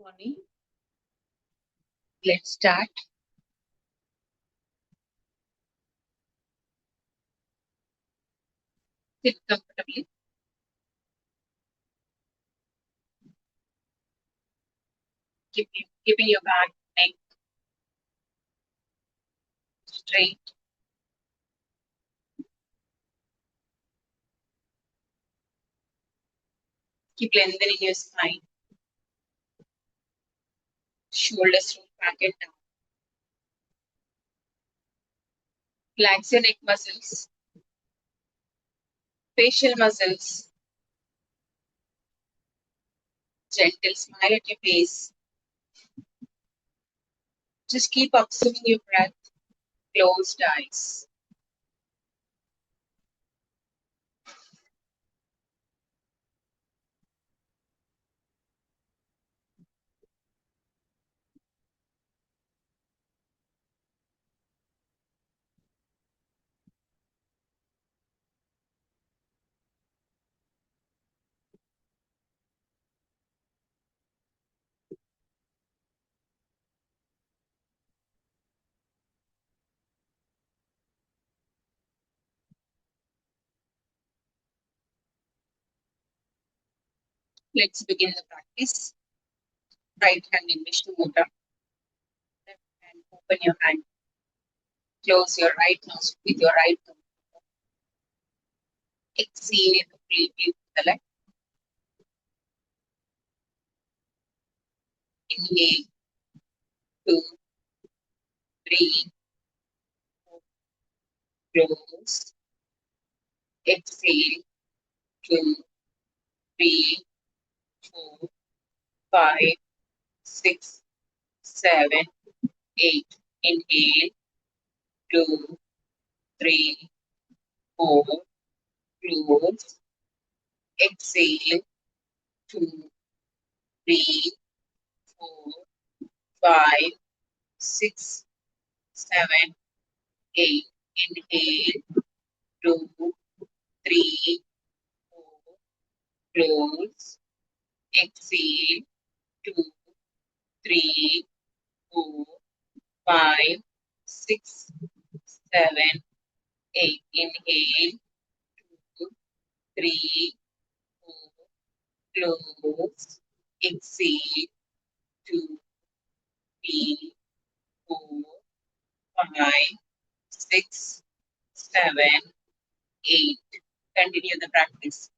Morning. Let's start. Sit comfortably. Keeping your back, neck straight. Keep lengthening your spine. Shoulders roll back and down. Relax your neck muscles, facial muscles. Gentle smile at your face. Just keep observing your breath. Closed eyes. Let's begin the practice. Right hand in Vishnu Mudra. Left hand, open your hand. Close your right nose with your right thumb. Exhale completely to the left. Inhale. 2, 3, 4. Close. Exhale. 2, 3, 4, 5, 6, 7, 8. Inhale. 2, 3, 4. Close. Exhale. 2, 3, 4, 5, 6, 7, 8. Inhale. 2, 3, 4. Close. Exhale. 2, 3, 4, 5, 6, 7, 8. Inhale. 2, 3, 4. Close. Exhale. 2, 3, 4, 5, 6, 7, 8. Continue the practice.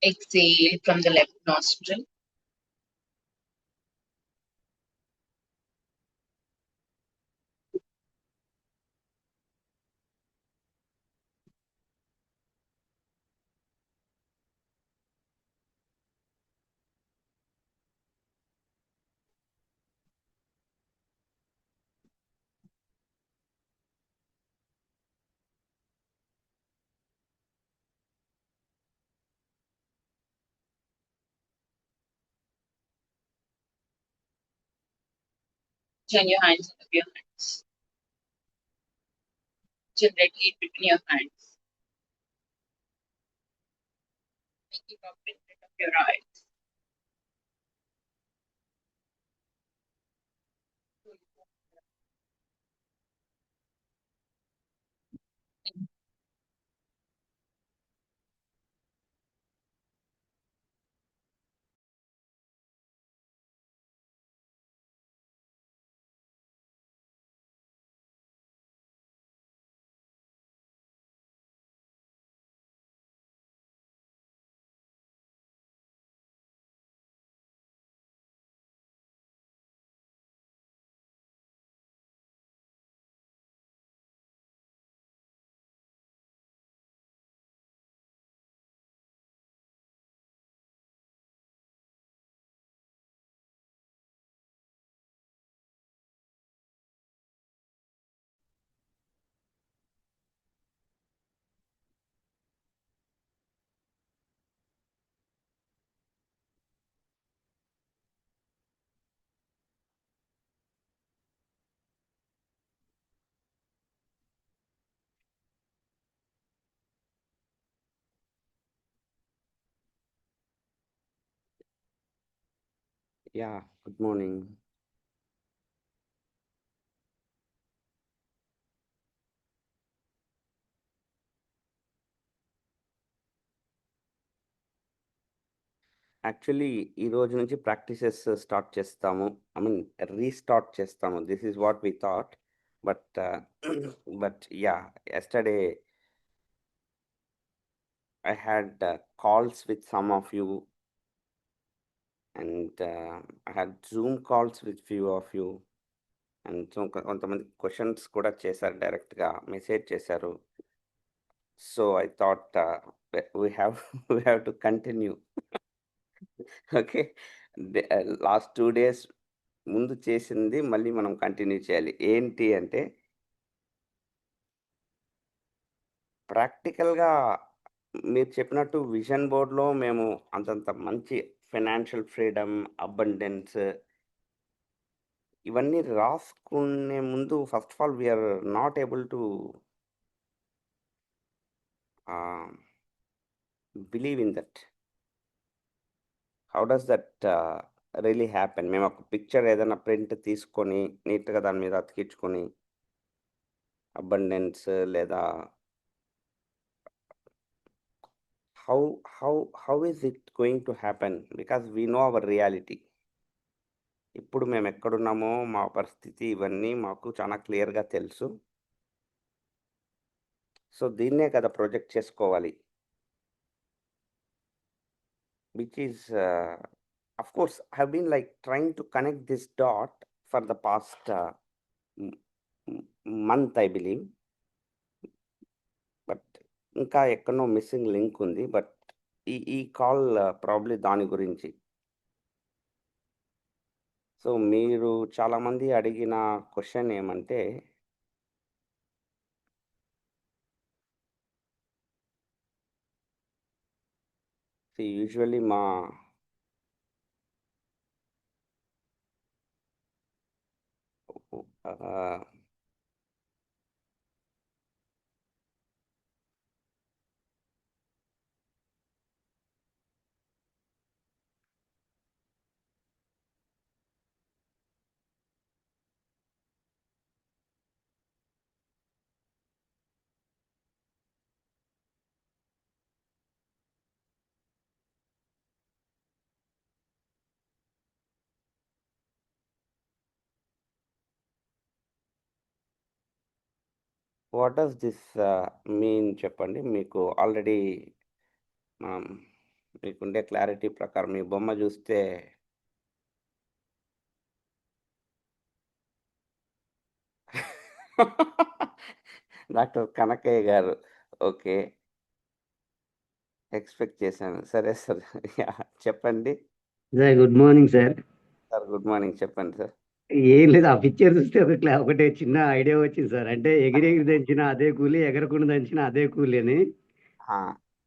Exhale from the left nostril. Turn your hands on your hands. Generate heat between your hands. Make it up in front of your eyes. Yeah, good morning. Actually ఈ రోజు నుంచి practices start చేస్తాము. I mean restart చేస్తాము. This is what we thought. But but yeah yesterday I had calls with some of you and I had Zoom calls with few of you and so కొంతమంది questions కూడా చేశారు డైరెక్ట్‌గా message చేశారు. So I thought we have we have to continue. Okay. Last 2 days ముందు చేసింది మళ్ళీ మనం continue చేయాలి. ఏంటి అంటే ప్రాక్టికల్‌గా మీరు చెప్పినట్టు విజన్ బోర్డ్‌లో మేము అంతంత మంచి ఫైనాన్షియల్ ఫ్రీడమ్, అబండెన్స్ ఇవన్నీ రాసుకునే ముందు first of all we are not able to ah, believe in that. How does that really happen? మేము ఒక పిక్చర్ ఏదైనా ప్రింట్ తీసుకొని నీట్‌గా దాని మీద అతికించుకొని అబండెన్స్ లేదా how how is it going to happen? Because we know our reality. ఇప్పుడు మేమెక్కడున్నామో, మా పరిస్థితి ఇవన్నీ మాకు చాలా క్లియర్‌గా తెలుసు. సో, దీన్నే కదా ప్రొజెక్ట్ చేసుకోవాలి. Which is of course I have been like trying to connect this dot for the past hmm hmm month I believe. But ఇంకా ఎక్కడనో మిస్సింగ్ లింక్ ఉంది. బట్ ఈ కాల్ ప్రాబబ్లీ దాని గురించి. సో, మీరు చాలామంది అడిగిన క్వెషన్ ఏమంటే యూజువల్లీ మా ఆహ్, వాట్ డస్ దిస్ మీన్ చెప్పండి? మీకు ఆల్రెడీ మనం మీకుండే క్లారిటీ ప్రకారం మీ బొమ్మ చూస్తే డాక్టర్ కనకయ్య గారు. ఓకే. ఎక్స్‌పెక్ట్ చేశాను. సరే సార్. యాహ్! చెప్పండి. Sir good morning sir. Sir good morning. చెప్పండి సార్. ఏం లేదు. ఆ పిక్చర్ చూస్తే ఒకటే చిన్న ఐడియా వచ్చింది సార్. అంటే ఎగిరి దంచినా అదే కూలి, ఎగరకుండా దంచినా అదే కూలి అని. ఆ!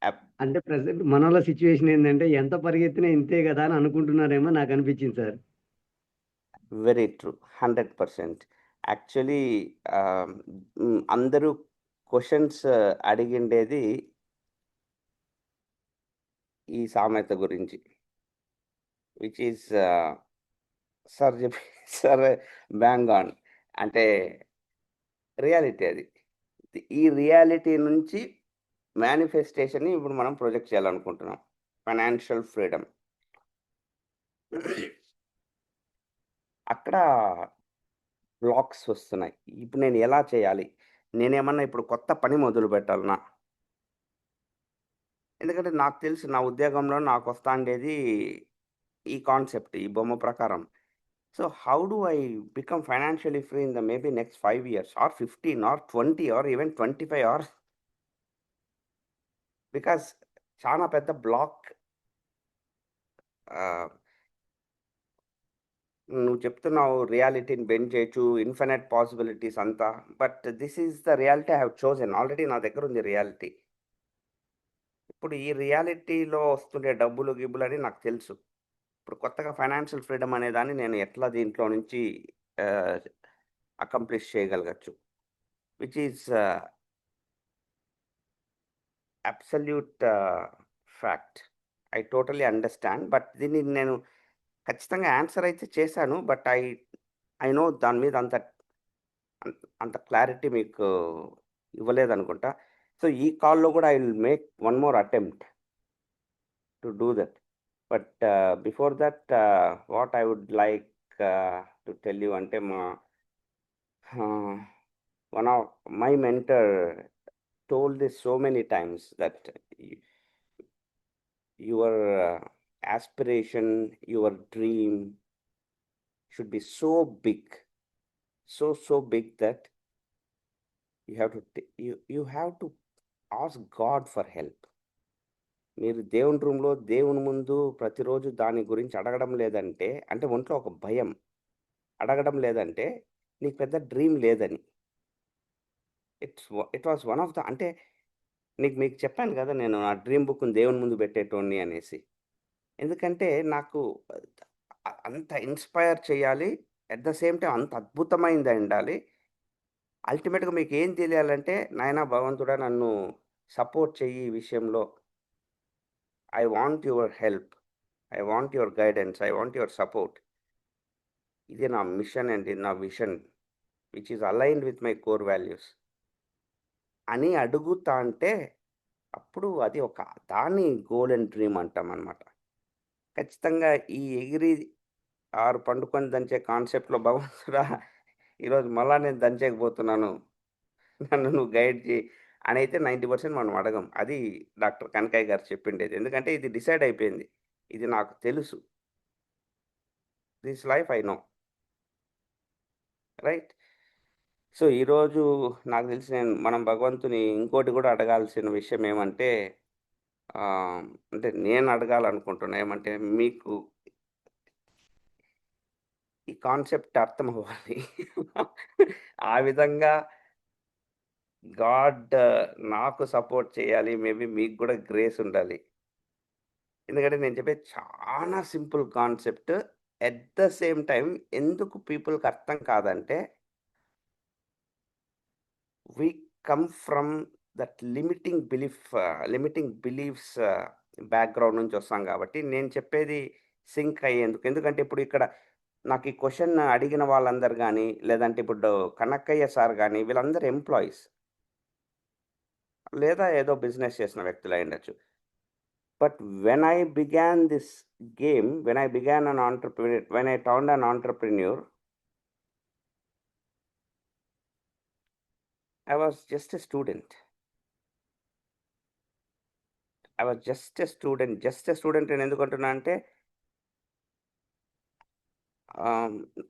అప్ అంటే ప్రెజెంట్ మనోళ్ళ సిచ్యువేషన్ ఏందంటే ఎంత పరిగెత్తినా ఇంతే కదా అని అనుకుంటున్నారేమో నాకు అనిపించింది సార్. Very true. 100%. యాక్చువల్లీ అందరూ క్వెషన్స్ అడిగిండేది ఈ సామెత గురించి. విచ్ ఈస్ సార్ చెప్పి సార్ బ్యాంగ్ ఆన్. అంటే రియాలిటీ అది. ఈ రియాలిటీ నుంచి మేనిఫెస్టేషన్‌ని ఇప్పుడు మనం ప్రొజెక్ట్ చేయాలనుకుంటున్నాం. Financial freedom. అక్కడ బ్లాక్స్ వస్తున్నాయి. ఇప్పుడు నేను ఎలా చేయాలి? నేనేమన్నా ఇప్పుడు కొత్త పని మొదలు పెట్టాలనా? ఎందుకంటే నాకు తెలుసు నా ఉద్యోగంలో నాకొస్తాండేది ఈ కాన్సెప్ట్, ఈ బొమ్మ ప్రకారం. So, how do I become financially free in the maybe next 5 years or 15 or 20 or even 25 or because చాలా పెద్ద బ్లాక్. ఆహ్, నువ్వు చెప్తున్నావు రియాలిటీని బెండ్ చేయొచ్చు, ఇన్ఫినైట్ పాసిబిలిటీస్ అంతా. But this is the reality I have chosen. Already నా దగ్గరుంది reality. ఇప్పుడు ఈ రియాలిటీలో వస్తుండే డబ్బులు, గిబ్బులని నాకు తెలుసు. ఇప్పుడు కొత్తగా ఫైనాన్షియల్ ఫ్రీడమ్ అనే దాన్ని నేను ఎట్లా దీంట్లో నుంచి ఆహ్, అకంప్లిష్ చేయగలగచ్చు. Which is absolute fact. I totally understand. But దీన్ని నేను ఖచ్చితంగా ఆన్సర్ అయితే చేశాను. బట్ ఐ నో దాని మీద అంత క్లారిటీ మీకు ఇవ్వలేదనుకుంటా. సో, ఈ కాల్‌లో కూడా I will make one more attempt to do that. But before that what I would like to tell you అంటే one of my mentor told this so many times that your aspiration, your dream should be so big, so big that you have to ask God for help. మీరు దేవుని రూమ్‌లో దేవుని ముందు ప్రతిరోజు దాని గురించి అడగడం లేదంటే, అంటే ఒంట్లో ఒక భయం. అడగడం లేదంటే, నీకు పెద్ద డ్రీమ్ లేదని. It was one of the అంటే మీకు చెప్పాను గదా! నేను నా డ్రీమ్ బుక్‌ని దేవుని ముందు పెట్టేటోడిని అనేసి. ఎందుకంటే నాకు అంత ఇన్‌స్పైర్ చేయాలి. అట్ ద సేమ్ టైమ్ అంత అద్భుతమైనది ఉండాలి. అల్టిమేట్‌గా మీకేం తెలియాలంటే, నాయనా భగవంతుడా నన్ను సపోర్ట్ చెయ్యి ఈ విషయంలో. I want your help. I want your guidance. I want your support. ఇది నా మిషన్ అండ్ ఇది నా vision. Which is aligned with my core values. అని అడుగుతాంటే, అప్పుడు అది ఒక దాన్ని గోల్ అండ్ డ్రీమ్ అంటామనమాట. ఖచ్చితంగా ఈ ఎగిరి ఆరు పండుకొని దంచే కాన్సెప్ట్‌లో భగవంతుడా ఈరోజు మళ్ళా నేను దంచేయకపోతున్నాను. నన్ను నువ్వు గైడ్ చెయి అనైతే 90% మనం అడగం. అది డాక్టర్ కనకయ్య గారు చెప్పిండేది. ఎందుకంటే ఇది డిసైడ్ అయిపోయింది. ఇది నాకు తెలుసు. This life I know. Right? So, ఈరోజు నాకు తెలిసి మనం భగవంతుని ఇంకోటి కూడా అడగాల్సిన విషయం ఏమంటే అంటే నేను అడగాలనుకుంటున్నా ఏమంటే మీకు ఈ కాన్సెప్ట్ అర్థమవ్వాలి. ఆ విధంగా గాడ్ నాకు సపోర్ట్ చేయాలి. మేబీ మీకు గూడా గ్రేస్ ఉండాలి. ఎందుకంటే నేను చెప్పేది చాలా simple concept. At the same time ఎందుకు పీపుల్‌కి అర్థం కాదంటే, we come from that limiting beliefs background నుంచి వస్తాం కాబట్టి, నేను చెప్పేది సింక్ అయ్యేందుకు. ఎందుకంటే ఇప్పుడు ఇక్కడ నాకు ఈ క్వెషన్ అడిగిన వాళ్ళందరూ గాని, లేదంటే ఇప్పుడు కనక్కయ్య సార్ గాని వీళ్ళందరూ ఎంప్లాయీస్. లేదా ఏదో బిజినెస్ చేసిన వ్యక్తులయ్యుండొచ్చు. But when I began this game, when I began an entrepreneur, when I turned an entrepreneur, I was just a student. I was just a student నేను ఎందుకంటున్నా అంటే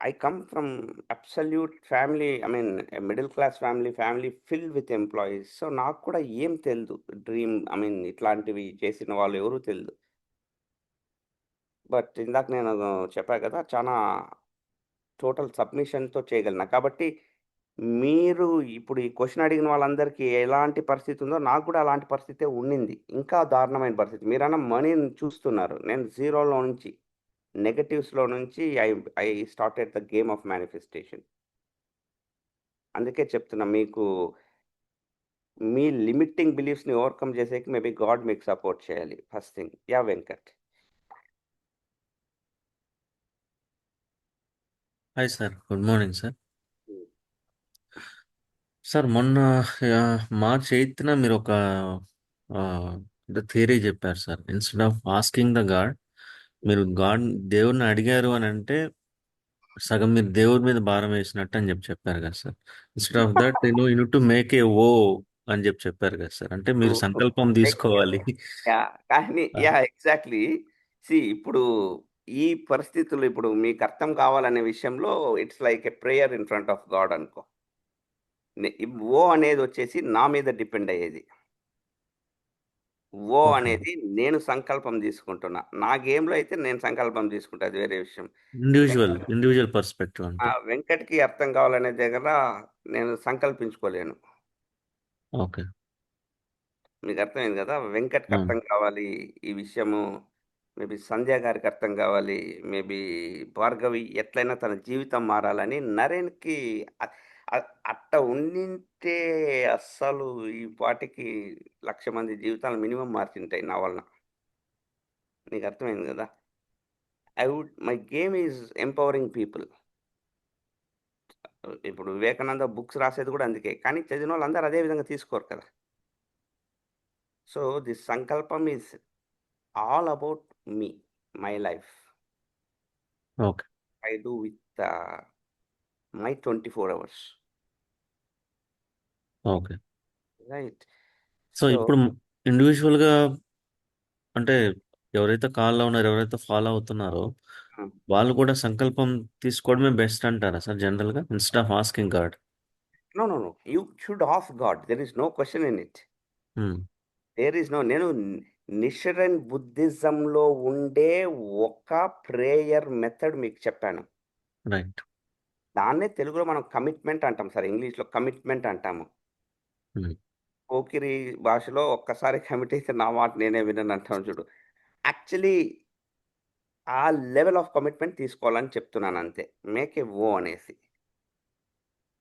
I come from absolute family. I mean middle class family filled with employees. So నాకు కూడా ఏం తెలీదు. I mean ఇట్లాంటివి చేసిన వాళ్ళు ఎవరు తెలీదు. బట్ ఇందాక నేను చెప్పా కదా! చాలా టోటల్ సబ్మిషన్‌తో చేయగలను. కాబట్టి మీరు ఇప్పుడు ఈ క్వెషన్ అడిగిన వాళ్ళందరికీ ఎలాంటి పరిస్థితి ఉందో నాకు కూడా అలాంటి పరిస్థితే ఉండింది. ఇంకా దారుణమైన పరిస్థితి. మీరన్న మనీని చూస్తున్నారు. నేను జీరోలో నుంచి నెగెటివ్స్‌లో నుంచి I started the game of manifestation. అందుకే చెప్తున్నా మీకు మీ లిమిటింగ్ బిలీఫ్స్‌ని ఓవర్‌కమ్ చేసేకి మేబీ గాడ్ మీకు సపోర్ట్ చేయాలి first thing. Yeah! Venkat. Hi sir. Good morning sir. హ్మ్. సార్ మొన్న మార్చ్ 8న మీరు ఒక థియరీ చెప్పారు sir. Instead of asking the God, మీరు దేవుడిని అడిగారు అని అంటే సగం మీరు దేవుడి మీద భారం వేసినట్టు అని చెప్పారు కదా sir. Instead of that you to make a O అని చెప్పారు కదా సార్. అంటే మీరు సంకల్పం తీసుకోవాలి. యాహ్! కానీ ఆ, యాహ్! ఎగ్జాక్ట్‌లీ. ఇప్పుడు ఈ పరిస్థితుల్లో ఇప్పుడు మీకు అర్థం కావాలనే విషయంలో it's like a prayer in front of God అనుకో. ఓ అనేదొచ్చేసి నా మీద డిపెండ్ అయ్యేది. ఓ ఓకే. అనేది నేను సంకల్పం తీసుకుంటున్నా. నా గేమ్‌లో అయితే నేను సంకల్పం తీసుకుంటా. అది వేరే విషయం. ఇండివిజువల్ పర్స్పెక్టివ్ అంటే. వెంకట్‌కి అర్థం కావాలనే దగ్గర నేను సంకల్పించుకోలేను. ఓకే. మీకు అర్థమైంది కదా! వెంకట్‌కి అవును. అర్థం కావాలి ఈ విషయము. మేబీ సంధ్య గారికి అర్థం కావాలి. మేబీ భార్గవి ఎట్లైనా తన జీవితం మారాలని నరేన్‌కి అ అ అట్ట ఉండింటే అస్సలు ఈ పాటికి 1,00,000 మంది జీవితాలు మినిమమ్ మార్చుంటాయి నా వలన. నీకు అర్థమైంది కదా! My game is empowering people. ఇప్పుడు వివేకానంద బుక్స్ రాసేది కూడా అందుకే. కానీ చదివినోళ్ళందరూ అదే విధంగా తీసుకోరు కదా! సో, దిస్ సంకల్పం is all about me, my life. Okay. I do with my 24 hours. Okay. Right. So so, ఇప్పుడు ఇండివిజువల్‌గా అంటే ఎవరైతే కాల్‌లో ఉన్నారో, ఎవరైతే ఫాలో అవుతున్నారో హ్మ్. వాళ్ళు కూడా సంకల్పం తీసుకోవడమే బెస్ట్ అంటారా సార్ జనరల్‌గా? Instead of asking God. No. You should ask God. There is no question in it. Hmm. నేను నిషరన్ బుద్ధిజంలో ఉండే ఒక ప్రేయర్ మెథడ్ మీకు చెప్పాను. రైట్. దాన్నే తెలుగులో మనం కమిట్మెంట్ అంటాం సార్. ఇంగ్లీష్‌లో కమిట్మెంట్ అంటాము. హ్మ్. పోకిరి భాషలో ఒక్కసారి కమిట్ అయితే నా మాట నేనే వినను అంటాం చూడు. యాక్చువల్లీ ఆ లెవెల్ ఆఫ్ కమిట్మెంట్ తీసుకోవాలని చెప్తున్నాను అంతే. మేక్ ఎ ఓ అనేసి.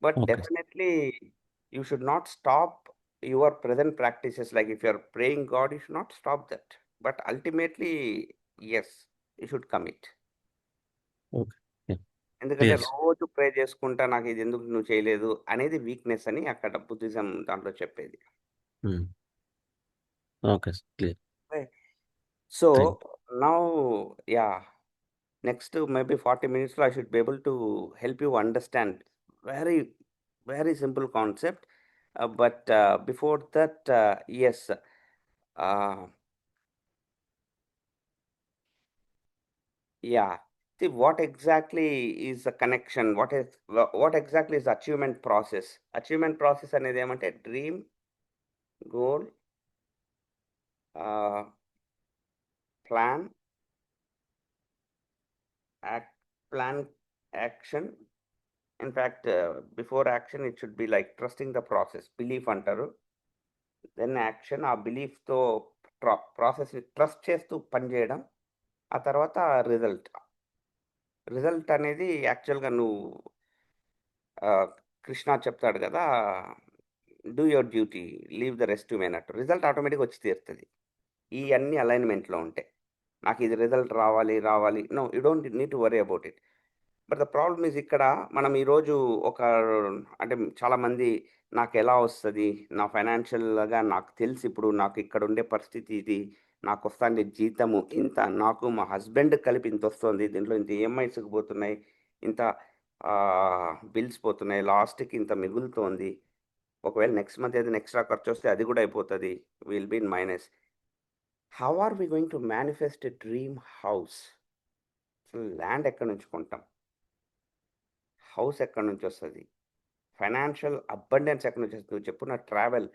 But okay. Definitely you should not stop your present practices. Like if you are praying God you should not stop that. But ultimately yes, you should commit. Okay. Yeah! ఎందుకంటే clear. రోజు pray చేసుకుంటా నాకు ఇది ఎందుకు నువ్వు చేయలేదు అనేది weakness అని అక్కడ బుద్ధిజం దాంట్లో చెప్పేది. హ్మ్. Okay sir. Clear. Right. So thank you. Now yeah! next maybe 40 minutes I should be able to help you understand very very simple concept. But before that, yes, uh, yeah, see what exactly is the connection, what exactly is achievement process అనేది ఏమంటే dream, goal, plan, act, plan, action. In fact, before action, it should be like trusting the process. Belief అంటారు. Then action. ఆ బిలీఫ్‌తో ప్రాసెస్‌ని trust చేస్తూ పనిచేయడం. ఆ తర్వాత రిజల్ట్. రిజల్ట్ అనేది యాక్చువల్‌గా నువ్వు కృష్ణ చెప్తాడు గదా! Do your duty, leave the rest to me అన్నట్టు. రిజల్ట్ ఆటోమేటిక్‌గా వచ్చి తీరుతది. ఇయన్నీ అలైన్‌మెంట్‌లో ఉంటే. నాకు ఇది రిజల్ట్ రావాలి. No, you don't need to worry about it. But the problem is ఇక్కడ మనం ఈరోజు ఒక అంటే చాలామంది నాకెలా వస్తది? నా ఫైనాన్షియల్‌గా నాకు తెలుసు ఇప్పుడు నాకు ఇక్కడ ఉండే పరిస్థితి ఇది. నాకొస్తాండే జీతము ఇంత. నాకు మా హస్బెండ్‌కి కలిపి ఇంతొస్తుంది. దీంట్లో ఇంత ఈఎంఐస్‌కి పోతున్నాయి. ఇంత బిల్స్ పోతున్నాయి. లాస్ట్‌కి ఇంత మిగులుతోంది. ఒకవేళ నెక్స్ట్ మంత్ ఏదైనా ఎక్స్‌ట్రా ఖర్చొస్తే అది కూడా అయిపోతది. Will be in minus. How are we going to manifest a dream house? అసలు ల్యాండ్ ఎక్కడి నుంచి కొంటాం? హౌస్ ఎక్కడి నుంచి వస్తుంది? ఫైనాన్షియల్ అబండెన్స్ ఎక్కడి నుంచి వస్తుంది? నువ్వు చెప్పున్న ట్రావెల్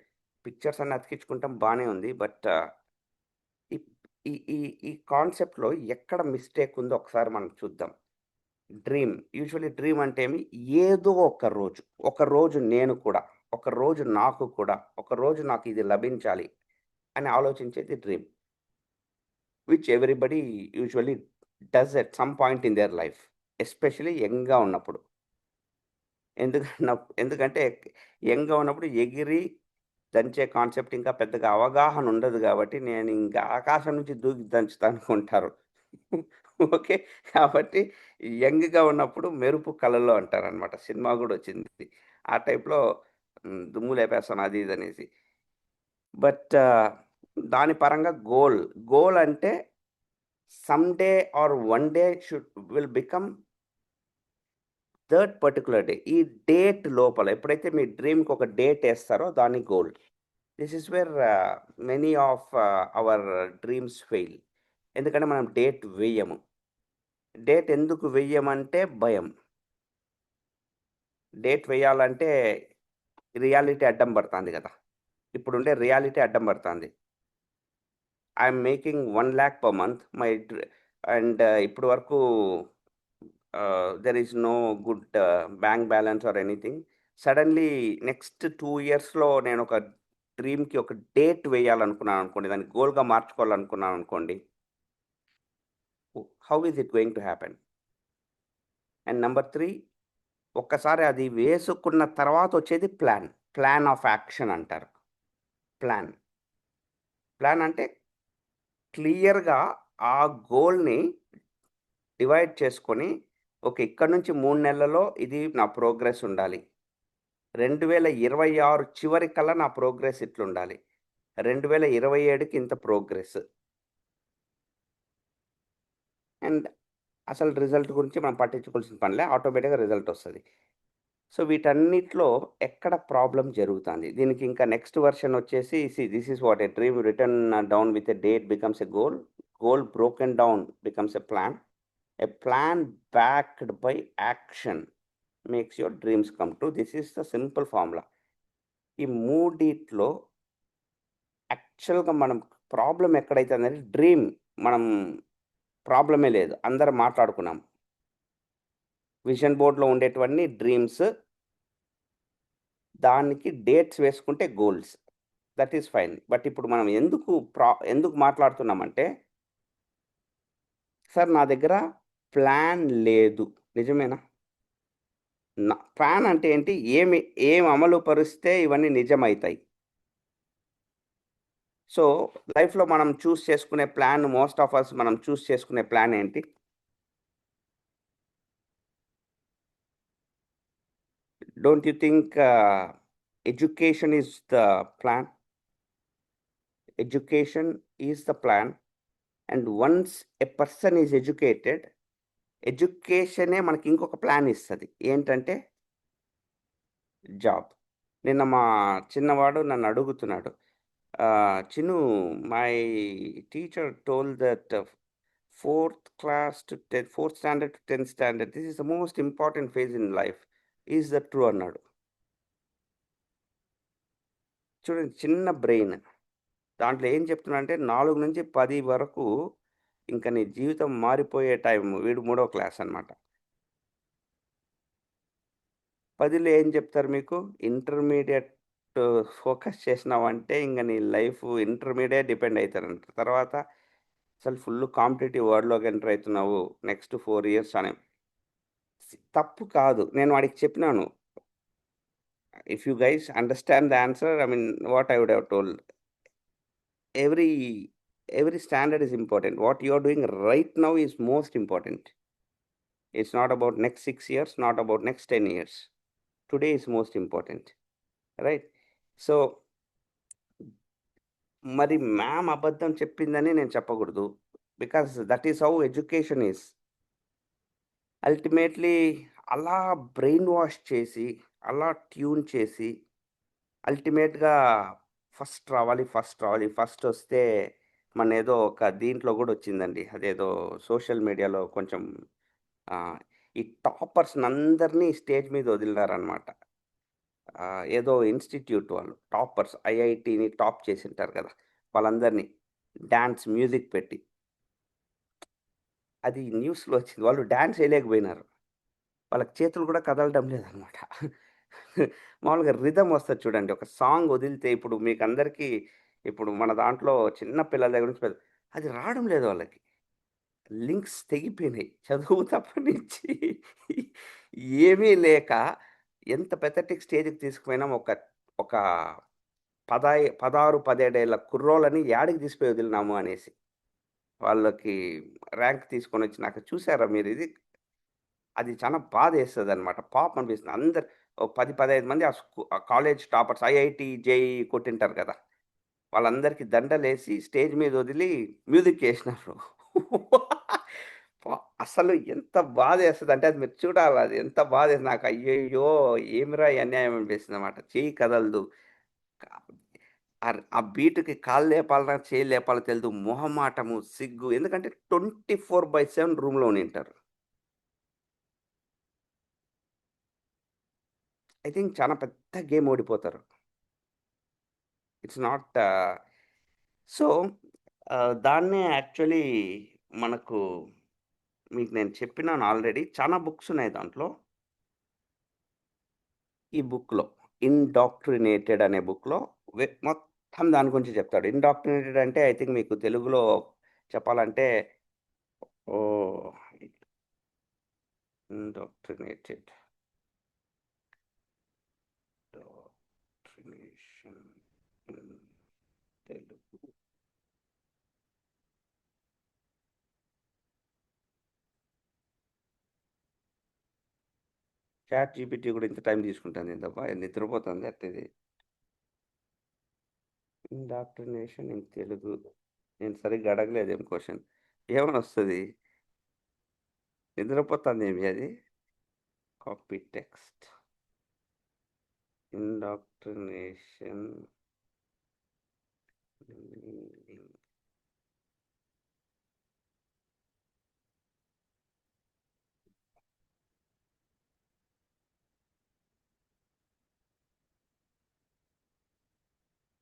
పిక్చర్స్ అన్ని అతికించుకుంటాం బాగానే ఉంది. బట్ ఈ ఈ ఈ ఈ కాన్సెప్ట్లో ఎక్కడ మిస్టేక్ ఉందో ఒకసారి మనం చూద్దాం. డ్రీమ్ యూజువల్లీ డ్రీమ్ అంటే ఏమి? ఏదో ఒక రోజు నేను కూడా, ఒక రోజు నాకు కూడా, ఒక రోజు నాకు ఇది లభించాలి అని ఆలోచించేది dream, which everybody usually does at some point in their life, especially యంగ్గా ఉన్నప్పుడు. ఎందుకంటే యంగ్గా ఉన్నప్పుడు ఎగిరి దంచే కాన్సెప్ట్ ఇంకా పెద్దగా అవగాహన ఉండదు కాబట్టి నేను ఇంకా ఆకాశం నుంచి దూకి దంచుతాను అనుకుంటారు. ఓకే. కాబట్టి యంగ్‌గా ఉన్నప్పుడు మెరుపు కళలో అంటారనమాట. సినిమా గూడా వచ్చింది. ఆ టైప్‌లో దుమ్ము లేపేస్తాను అది ఇది అనేసి. బట్ దాని పరంగా గోల్ అంటే some day or one day will become that particular day. ఈ డేట్ లోపల ఎప్పుడైతే మీ డ్రీమ్‌కి ఒక డేట్ ఏస్తారో దాన్ని goal. This is where many of our dreams fail. ఎందుకంటే మనం డేట్ వెయ్యము. డేట్ ఎందుకు వెయ్యమంటే భయం. డేట్ వేయాలంటే రియాలిటీ అడ్డం పడుతుంది కదా! ఇప్పుడుండే రియాలిటీ అడ్డం పడుతుంది. I'm making 1,00,000 per month and ఇప్పటి వరకు there is no good bank balance or anything. Suddenly next 2 ఇయర్స్‌లో నేను ఒక డ్రీమ్‌కి ఒక డేట్ వేయాలనుకున్నాను అనుకోండి, దాన్ని గోల్‌గా మార్చుకోవాలనుకున్నాను అనుకోండి, how is it going to happen? And number 3, ఒక్కసారి అది వేసుకున్న తర్వాత వచ్చేది ప్లాన్ ఆఫ్ యాక్షన్ అంటారు. ప్లాన్ అంటే క్లియర్‌గా ఆ గోల్‌ని డివైడ్ చేసుకొని, ఓకే, ఇక్కడి నుంచి 3 నెలల్లో ఇది నా ప్రోగ్రెస్ ఉండాలి. 2026 చివరికల్లా నా ప్రోగ్రెస్ ఇట్లుండాలి. 2027కి ఇంత ప్రోగ్రెస్. అండ్ అసలు రిజల్ట్ గురించి మనం పట్టించుకోవాల్సిన పనిలే. ఆటోమేటిక్‌గా రిజల్ట్ వస్తది. సో వీటన్నిటిలో ఎక్కడ ప్రాబ్లమ్ జరుగుతుంది? దీనికి ఇంకా నెక్స్ట్ వెర్షన్ వచ్చేసి this is what a dream written down with a date becomes a goal. Goal broken down becomes a plan. A plan backed by action makes your dreams come true. This is the simple formula. ఈ మూడిట్లో యాక్చువల్‌గా మనం problem ఎక్కడైతుందంటే dream మనం ప్రాబ్లమే లేదు. అందరం మాట్లాడుకున్నాం. Vision బోర్డ్‌లో ఉండేటివన్నీ డ్రీమ్స్. దానికి డేట్స్ వేసుకుంటే goals. That is fine. But ఇప్పుడు మనం ఎందుకు మాట్లాడుతున్నామంటే, సార్ నా దగ్గర ప్లాన్ లేదు. నిజమేనా? ప్లాన్ అంటే ఏంటి? ఏం అమలు పరిస్తే ఇవన్నీ నిజమైతాయి. సో లైఫ్‌లో మనం చూస్ చేసుకునే ప్లాన్, మోస్ట్ ఆఫ్ అస్ మనం చూస్ చేసుకునే ప్లాన్ ఏంటి? Don't you think education is the plan? Education is the plan, and once a person is educated, ఎడ్యుకేషనే మనకి ఇంకొక ప్లాన్ ఇస్తది. ఏంటంటే జాబ్. నిన్న మా చిన్నవాడు నన్ను అడుగుతున్నాడు, Chinnu, my teacher told that 4th standard to 10th standard this is the most important phase in life. Is that true అన్నాడు. చూడండి, చిన్న బ్రెయిన్. దాంట్లో ఏం చెప్తున్నానంటే 4 నుంచి 10 వరకు ఇంక నీ జీవితం మారిపోయే టైం. వీడు 3వ క్లాస్ అనమాట. 10లో ఏం చెప్తారు మీకు? ఇంటర్మీడియేట్ ఫోకస్ చేసినావంటే ఇంక నీ లైఫ్ ఇంటర్మీడియేట్ డిపెండ్ అవుతారంట. తర్వాత అసలు ఫుల్ కాంపిటీటివ్ వరల్డ్‌లోకి ఎంటర్ అవుతున్నావు నెక్స్ట్ 4 ఇయర్స్ అని. తప్పు కాదు. నేను వాడికి చెప్పినాను. If you guys understand the answer, I mean what I would have told. Every standard is important. What you are doing right now is most important. It's not about next 6 years, not about next 10 years. Today is most important, right? So మరి ma'am అబద్ధం చెప్పిందని నేను చెప్పకూడదు. Because that is how education is. Ultimately అలా brain wash చేసి, అలా tune చేసి, అల్టిమేట్‌గా ఫస్ట్ రావాలి, ఫస్ట్ వస్తే మొన్నేదో ఒక దీంట్లో గూడా వచ్చిందండి. అదేదో సోషల్ మీడియాలో కొంచెం ఈ టాపర్స్‌నందరిని స్టేజ్ మీద వదిలినారనమాట. ఏదో ఇన్‌స్టిట్యూట్ వాళ్ళు టాపర్స్ ఐఐటీని టాప్ చేసుంటారు గదా! వాళ్ళందరిని డాన్స్, మ్యూజిక్ పెట్టి. అది న్యూస్‌లో వచ్చింది. వాళ్ళు డాన్స్ ఎయలేకపోయినారు. వాళ్ళకి చేతులు గూడా కదలడం లేదనమాట. మామూలుగా రిథమ్ వస్తది చూడండి. ఒక సాంగ్ వదిలితే ఇప్పుడు మీకందరికీ ఇప్పుడు మన దాంట్లో చిన్న పిల్లల దగ్గర నుంచి అది రావడం లేదు వాళ్ళకి. లింక్స్ తెగిపోయినాయి. చదువు తప్పనిచ్చి ఏమీ లేక ఎంత పెథటిక్ స్టేజ్‌కి తీసుకుపోయినాం ఒక 16, 17 ఏళ్ల కుర్రోళ్ళని యాడికి తీసుకొని వదిలినాము అనేసి. వాళ్ళకి ర్యాంక్ తీసుకొనొచ్చినాక చూసారా మీరిది? అది చాలా బాధేస్తదనమాట. పాపం అనిపిస్తుంది. అందరు ఓ 10, 15 మంది ఆ కాలేజ్ టాపర్స్ ఐఐటీ, జేఈఈ కొట్టింటారు కదా! వాళ్ళందరికీ దండలేసి స్టేజ్ మీద వదిలి మ్యూజిక్కేసినారు. అసలు ఎంత బాధేస్తదంటే అది మీరు చూడాలి. అది ఎంత బాధేసి నాకు అయ్యయ్యో! ఏమిరా ఈ అన్యాయం అనిపిస్తుందన్నమాట. చెయ్యి కదలదు. క ఆ బీట్‌కి కాళ్ళు లేపాలనా, చేయి లేపాలో తెలీదు. మొహమాటము, సిగ్గు ఎందుకంటే 24/7 రూమ్‌లో ఉండింటారు. ఐ థింక్ చాలా పెద్ద గేమ్ ఓడిపోతారు. ఇట్స్ నాట్ సో, దాన్నే యాక్చువల్లీ మనకు మీకు నేను చెప్పినాను ఆల్రెడీ. చాలా బుక్స్ ఉన్నాయి దాంట్లో. ఈ బుక్‌లో 'ఇండాక్ట్రినేటెడ్' అనే బుక్‌లో మొత్తం దాని గురించి చెప్తాడు. ఇండాక్ట్రినేటెడ్ అంటే ఐ థింక్ మీకు తెలుగులో చెప్పాలంటే oh! Indoctrinated. Indoctrination in Telugu. ChatGPT కూడా ఇంత టైం తీసుకుంటాందేందబ్బా! నిద్రపోతుందా ఎట్టిది? Indoctrination in Telugu. నేను సరిగ్గా అడగలేదేం క్వెషన్. ఏమనొస్తది? నిద్రపోతాందేమి అది? Copy text. Indoctrination meaning.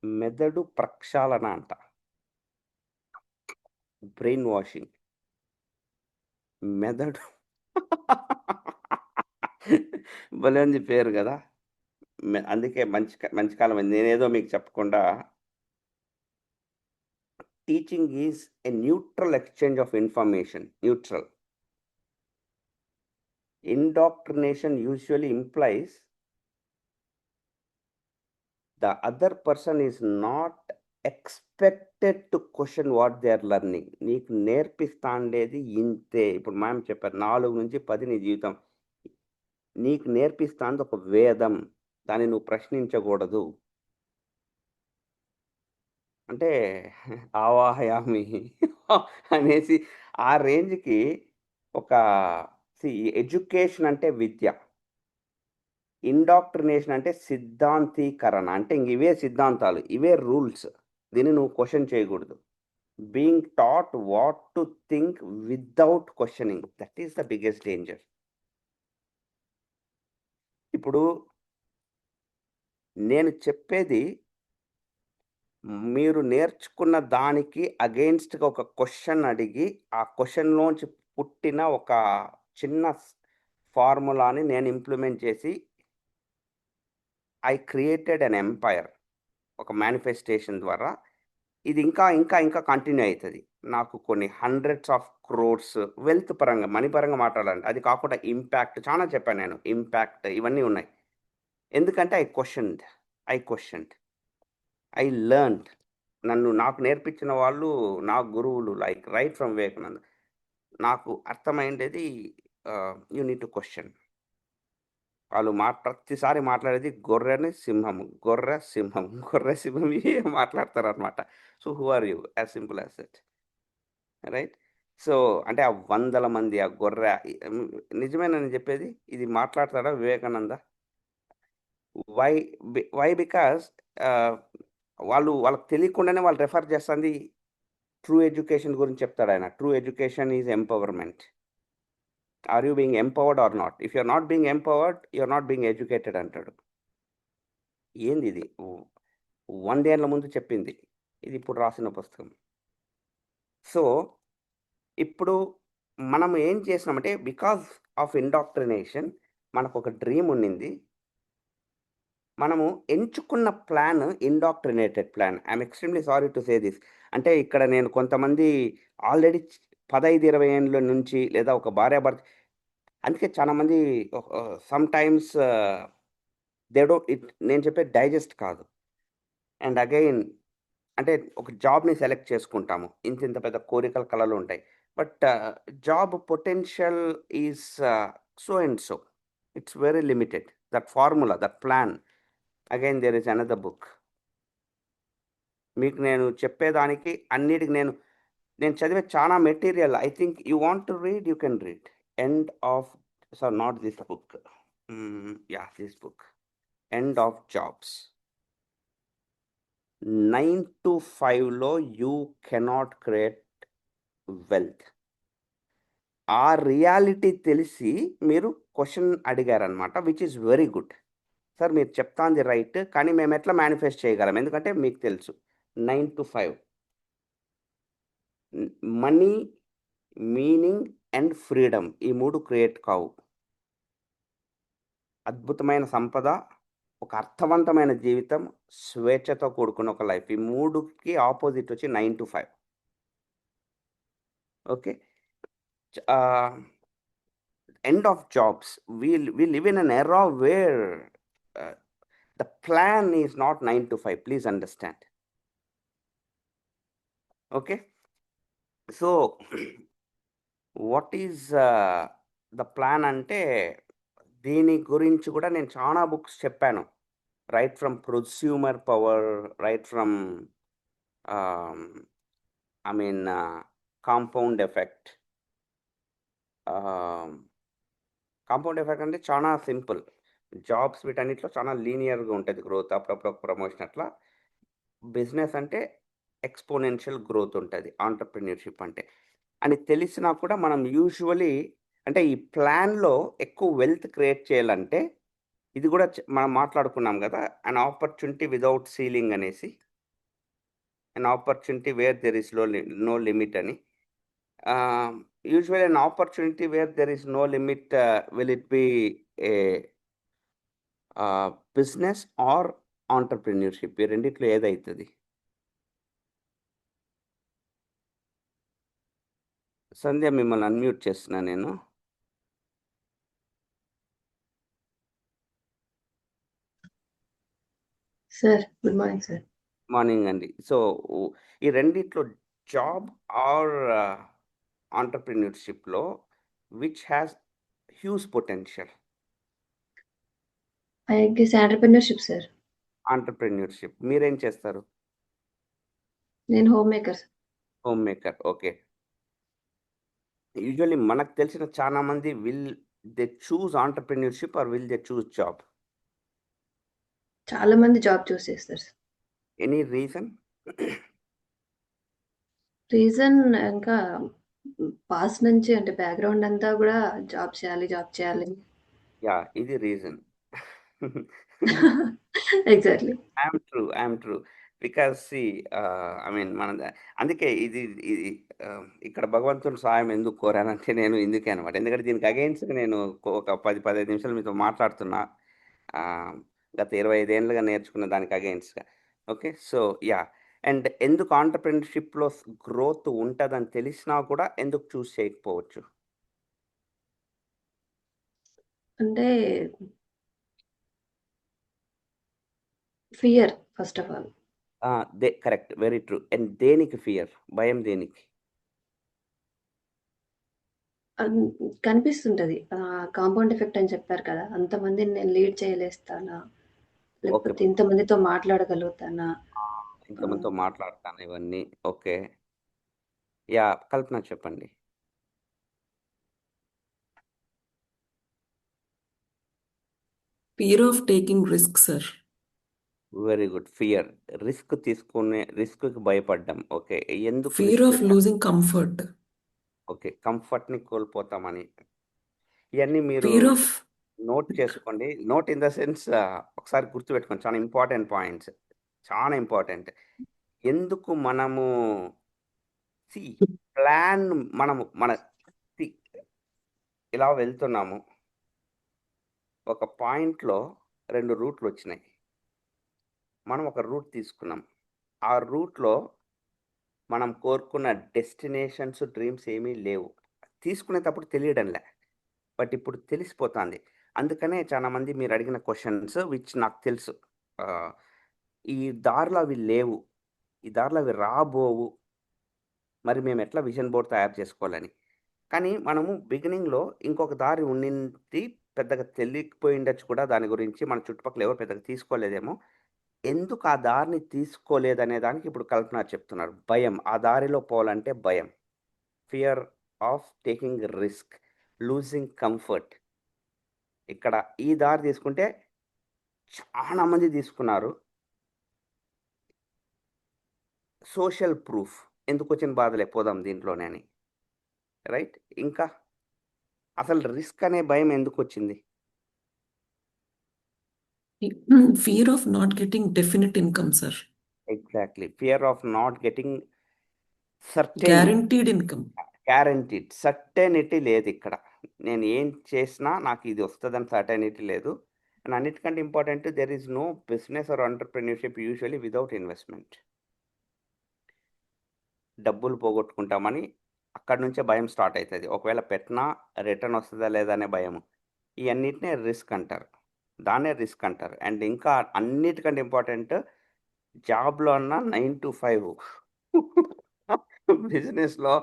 మెదడు ప్రక్షాళన అంట. Brain washing. మెదడు భలే ఉంది పేరు గదా! అందుకే మంచి కాలమైంది. నేనేదో మీకు చెప్పకుండా teaching is a neutral exchange of information. Neutral. Indoctrination usually implies the other person is not expected to question what they are learning. నీకు నేర్పిస్తాండేది ఇంతే. ఇప్పుడు మ్యామ్ చెప్పారు 4-10 నీ జీవితం. నీకు నేర్పిస్తాంది ఒక వేదం. దాన్ని నువ్వు ప్రశ్నించకూడదు. అంటే ఆవాహయామి అనేసి ఆ రేంజ్‌కి ఒక ఎడ్యుకేషన్ అంటే విద్య. ఇండాక్ట్రినేషన్ అంటే సిద్ధాంతీకరణ. అంటే ఇవే సిద్ధాంతాలు. ఇవే రూల్స్. దీన్ని నువ్వు క్వెషన్ చేయకూడదు. Being taught what to think without questioning. That is the biggest danger. ఇప్పుడు నేను చెప్పేది మీరు నేర్చుకున్న దానికి అగెయిన్స్ట్‌గా ఒక క్వెషన్ అడిగి, ఆ క్వెషన్‌లోంచి పుట్టిన ఒక చిన్న ఫార్ములాని నేను ఇంప్లిమెంట్ చేసి ఐ క్రియేటెడ్ ఎన్ ఎంపైర్. ఒక మేనిఫెస్టేషన్ ద్వారా ఇది ఇంకా కంటిన్యూ అయితది. నాకు కొన్ని హండ్రెడ్స్ ఆఫ్ క్రోర్స్ వెల్త్ పరంగా, మనీ పరంగా మాట్లాడాలండి. అది కాకుండా ఇంపాక్ట్ చాలా చెప్పాను నేను. ఇంపాక్ట్ ఇవన్నీ ఉన్నాయి. ఎందుకంటే ఐ క్వెషన్డ్. I learned. నాకు నేర్పించిన వాళ్ళు నా గురువులు లైక్ రైట్ ఫ్రమ్ వివేకానంద. నాకు అర్థమైండేది యూ నీడ్ టు క్వెషన్. వాళ్ళు ప్రతిసారి మాట్లాడేది గొర్రెని, సింహము. గొర్రె, సింహం. గొర్రె, సింహం ఇవే మాట్లాడతారనమాట. So, who are you? As simple as that. Right? So, అంటే ఆ వందల మంది ఆ గొర్రె నిజమేనా నేను చెప్పేది? ఇది మాట్లాడతాడా వివేకానంద? వై బికాస్ వాళ్ళకి తెలియకుండానే వాళ్ళు రెఫర్ చేస్తుంది ట్రూ ఎడ్యుకేషన్ గురించి చెప్తాడు ఆయన. True education is empowerment. Are you being empowered or not? If you're not being empowered, you're not being educated అంటాడు. ఏంది ఇది? 100 ఏళ్ల ముందు చెప్పింది, ఇది ఇప్పుడు రాసిన పుస్తకం. సో ఇప్పుడు మనం ఏం చేసినామంటే, బికాస్ ఆఫ్ ఇండాక్ట్రినేషన్ మనకు ఒక డ్రీమ్ ఉండింది. మనము ఎంచుకున్న plan indoctrinated plan. I'm extremely sorry to say this. అంటే ఇక్కడ నేను కొంతమంది ఆల్రెడీ 15-20 ఏళ్ళ నుంచి, లేదా ఒక భార్యాభర్త, అందుకే చాలా మంది some times they don't it, నేను చెప్పే డైజెస్ట్ కాదు. అండ్ అగైన్ అంటే ఒక జాబ్ని సెలెక్ట్ చేసుకుంటాము, ఇంత పెద్ద కోరికల కళలు ఉంటాయి. But job potential is so and so, it's very limited. That formula, that plan, again there is another book. మీకు నేను చెప్పేదానికి అన్నిటికి నేను చదివే చాలా material. I think you want to read, you can read. End of, so not this book, yeah this book, end of jobs. 9 to 5లో you cannot create wealth. ఆ reality తెలిసి మీరు క్వశ్చన్ అడిగారనమాట, which is very good. Sir మీరు చెప్తాంది right, కానీ మేము ఎట్లా మేనిఫెస్ట్ చేయగలం? ఎందుకంటే మీకు తెలుసు 9 to 5 money, meaning and freedom, ఈ 3 క్రియేట్ కావు. అద్భుతమైన సంపద, ఒక అర్థవంతమైన జీవితం, స్వేచ్ఛతో కూడుకున్న ఒక లైఫ్, ఈ 3కి ఆపోజిట్ వచ్చి 9 to 5. Okay. End of jobs, we live in an era where the plan is not 9 to 5. Please understand. Okay, so what is the plan అంటే దీని గురించి కూడా నేను చాలా బుక్స్ చెప్పాను. Right from prosumer power, right from I mean compound effect. Compound effect అంటే చాలా simple. Jobs వీటన్నిటిలో చాలా లీనియర్గా ఉంటుంది గ్రోత్, అప్పుడప్పుడు ప్రమోషన్. అట్లా బిజినెస్ అంటే ఎక్స్పోనెన్షియల్ గ్రోత్ ఉంటుంది, ఆంటర్ప్రిన్యూర్షిప్ అంటే. అని తెలిసినా కూడా మనం యూజువలీ అంటే ఈ ప్లాన్లో ఎక్కువ వెల్త్ క్రియేట్ చేయాలంటే, ఇది కూడా మనం మాట్లాడుకున్నాం కదా, అన్ ఆపర్చునిటీ విదౌట్ సీలింగ్ అనేసి, an opportunity where there is no limit అని. Usually an opportunity where there is no limit, will it be a business or entrepreneurship? ఈ రెండిట్లో ఏదైతుంది? సంధ్య, మిమ్మల్ని అన్మ్యూట్ చేస్తున్నా నేను. Sir good morning sir. Morning అండి. So ఈ రెండిట్లో జాబ్ ఆర్ ఆంటర్ప్రిన్యూర్షిప్లో which has huge potential? I guess entrepreneurship sir. Entrepreneurship. మీరేం చేస్తారు? నేను home maker. Home maker. Okay. Usually మనకు తెలిసిన చాలా మంది will they choose entrepreneurship or will they choose job? చాలా మంది జాబ్ చూస్ చేస్తారు. Any reason? రీజన్ ఇంకా పాస్ట్ నుంచి అంటే బ్యాక్‌గ్రౌండ్ అంతా కూడా జాబ్ చేయాలి, జాబ్ చేయాలి. యా, ఇది reason. Exactly. I'm true. Because see I mean అందుకే ఇది ఇక్కడ భగవంతుని సాయం ఎందుకు కోరానంటే నేను ఇందుకే అనమాట. ఎందుకంటే దీనికి అగెయిన్స్ట్ నేను ఒక 10-15 నిమిషాలు మీతో మాట్లాడుతున్నా, గత 25 ఏళ్ళుగా నేర్చుకున్న దానికి అగెయిన్స్ట్గా. Okay, so yeah. అండ్ ఎందుకు ఆంటర్‌ప్రెన్యూర్‌షిప్‌లో గ్రోత్ ఉంటుందని తెలిసినా కూడా ఎందుకు చూస్ చేయకపోవచ్చు? అంటే fear first of all. Correct, very true. And దేనికి ఫియర్? భయం దేనికి? కనిపిస్తుంటది. కాంపౌండ్ ఎఫెక్ట్ అని చెప్పారు కదా! అంతమందిని నేను లీడ్ చేయలేస్తానా? ఓకే. లేకపోతే ఇంతమందితో మాట్లాడగలుగుతానా? ఇంతమందితో మాట్లాడతాను ఇవన్నీ. ఓకే. యా, కల్పన చెప్పండి. Fear of taking risks, sir. Very good. Fear. రిస్క్‌కి భయపడ్డం. ఓకే. ఎందుకు Fear risk? of losing comfort. Okay. కంఫర్ట్‌ని కోల్పోతామని. ఇయన్నీ మీరు Fear of నోట్ చేసుకోండి. నోట్ ఇన్ ద సెన్స్ ఒకసారి గుర్తుపెట్టుకోండి. చాలా ఇంపార్టెంట్ పాయింట్స్. చాలా ఇంపార్టెంట్. ఎందుకు మనము సీ ప్లాన్ మన సీ ఇలా వెళ్తున్నాము. ఒక పాయింట్‌లో 2 రూట్‌లొచ్చినాయి. మనం ఒక రూట్ తీసుకున్నాం. ఆ రూట్‌లో మనం కోరుకున్న డెస్టినేషన్స్, డ్రీమ్స్ ఏమీ లేవు. తీసుకునేటప్పుడు తెలియడంలే. బట్ ఇప్పుడు తెలిసిపోతాంది. అందుకనే చాలామంది మీరు అడిగిన క్వెషన్స్ విచ్ నాకు తెలుసు. ఈ దారిలో అవి లేవు. ఈ దారిలో అవి రాబోవు. మరి మేము ఎట్లా విజన్ బోర్డ్ తయారు చేసుకోవాలని. కానీ మనము బిగినింగ్‌లో ఇంకొక దారి ఉండింది. పెద్దగా తెలియకపోయిండొచ్చు కూడా దాని గురించి. మన చుట్టుపక్కల ఎవరు పెద్దగా తీసుకోలేదేమో. ఎందుకు ఆ దారిని తీసుకోలేదనే దానికి ఇప్పుడు కల్పన చెప్తున్నారు. భయం. ఆ దారిలో పోవాలంటే భయం. Fear of taking risk, losing comfort. ఇక్కడ ఈ దారి తీసుకుంటే చాలా మంది తీసుకున్నారు. Social proof. ఎందుకొచ్చిన బాధలే పోదాం దీంట్లోనే అని. రైట్? ఇంకా అసలు రిస్క్ అనే భయం ఎందుకొచ్చింది? fear of not getting definite income, sir. Exactly. Fear of not getting certain Guaranteed income. Guaranteed. Certainty లేదిక్కడ. నేను ఏం చేసినా నాకు ఇది వస్తదని సర్టెనిటీ లేదు. అండ్ అన్నిటికంటే important there is no business or entrepreneurship usually without investment. డబ్బులు పోగొట్టుకుంటామని అక్కడి నుంచే భయం స్టార్ట్ అయితది. ఒకవేళ పెట్టినా రిటర్న్ వస్తదా లేదా అనే భయము. ఇయన్నిటినే రిస్క్ అంటారు. దాన్నే రిస్క్ అంటారు. అండ్ ఇంకా అన్నిటికంటే ఇంపార్టెంట్ జాబ్‌లో అన్నా 9-5 బిజినెస్‌లో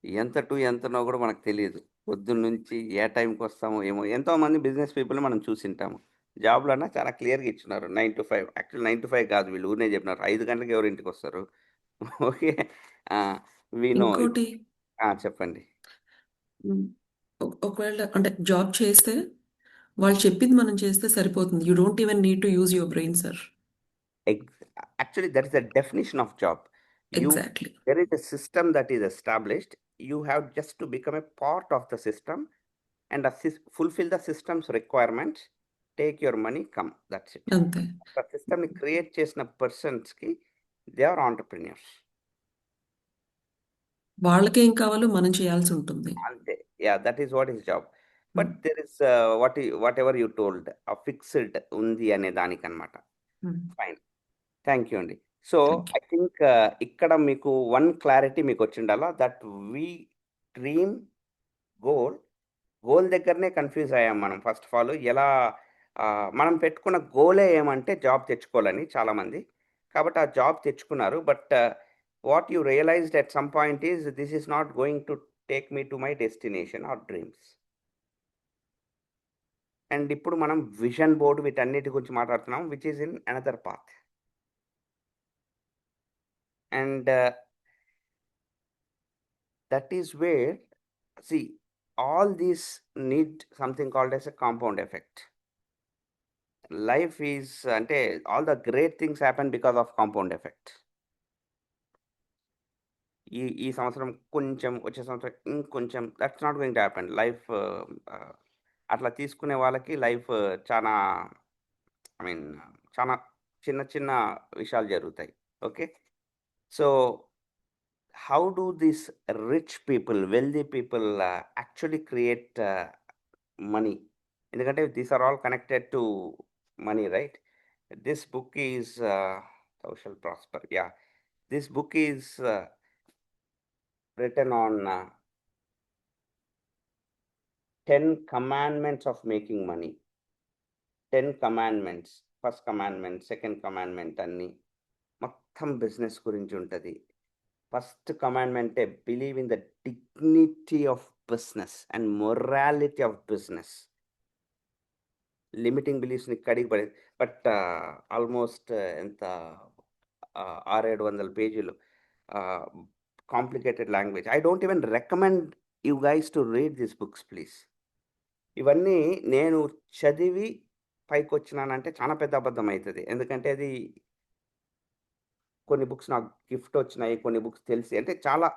ఎంత టు ఎంతనో కూడా మనకు తెలీదు. పొద్దున్నుంచి ఏ టైంకొస్తామో ఏమో. ఎంతోమంది బిజినెస్ పీపుల్‌ని మనం చూసింటాము. జాబ్‌లో అన్నా చాలా క్లియర్‌గా ఇచ్చున్నారు. 9-5 యాక్చువల్లీ 9-5 కాదు వీళ్ళు ఊరినే చెప్పినారు. 5 గంటలకి ఎవరు ఇంటికొస్తారు? ఓకే. ఆ! We know. ఇంకోటి చెప్పండి. ఒకవేళ అంటే జాబ్ చేస్తే వాళ్ళు చెప్పింది మనం చేస్తే సరిపోతుంది. You don't even need to use your brain, sir. Actually, that is the definition of job. Exactly. There is a system that is established. You have just to become a part of the system and fulfill the system's requirements. Take your money, come. That's it. అంతే. The system ni create చేసిన persons ki they are entrepreneurs. వాళ్ళకేం కావాలో మనం చేయాల్సి ఉంటుంది. Ante. Yeah, that is what is job. But there is whatever you told, a fixed ఉంది అనే దానికన్నమాట. Fine. Thank you అండి. So Thank you. I think ఇక్కడ మీకు వన్ క్లారిటీ మీకు వచ్చిండాలా దట్ వీ డ్రీమ్ గోల్ దగ్గరనే కన్ఫ్యూజ్ అయ్యాం మనం. ఫస్ట్ ఆఫ్ ఆల్ ఎలా మనం పెట్టుకున్న గోలే ఏమంటే జాబ్ తెచ్చుకోవాలని చాలామంది. కాబట్టి ఆ జాబ్ తెచ్చుకున్నారు. But what you realized at some point is this is not going to take me to my destination or dreams. And ఇప్పుడు మనం విజన్ బోర్డు వీటన్నిటి గురించి మాట్లాడుతున్నాం which is in another path. And that is where, see, all these need something called as a compound effect. Life is, ante all the great things happen because of compound effect. ఈ సంవత్సరం కొంచెం, వచ్చే సంవత్సరం ఇంకొంచెం, that's not going to happen. Life అట్లా తీసుకునే వాళ్ళకి life చాలా ఐ మీన్ చాలా చిన్న చిన్న విషయాలు జరుగుతాయి. Okay. So how do these rich people, wealthy people actually create money? Endukante these are all connected to money, right? This book is Thou Shall Prosper. Yeah, this book is written on 10 commandments of making money. 10 commandments. First commandment, second commandment అన్ని మొత్తం business గురించి ఉంటుంది. First కమాండ్మెంటే believe in the dignity of business and morality of business. Limiting బిలీఫ్స్ని కడిగి పడేది. But almost ఎంత 600-700 పేజీలు, complicated language. I don't even recommend you guys to read this books please. ఇవన్నీ నేను చదివి పైకొచ్చినానంటే చాలా పెద్ద అబద్ధం అవుతుంది. ఎందుకంటే అది కొన్ని బుక్స్ నాకు గిఫ్ట్ వచ్చినాయి. కొన్ని బుక్స్ తెలిసి అంటే చాలా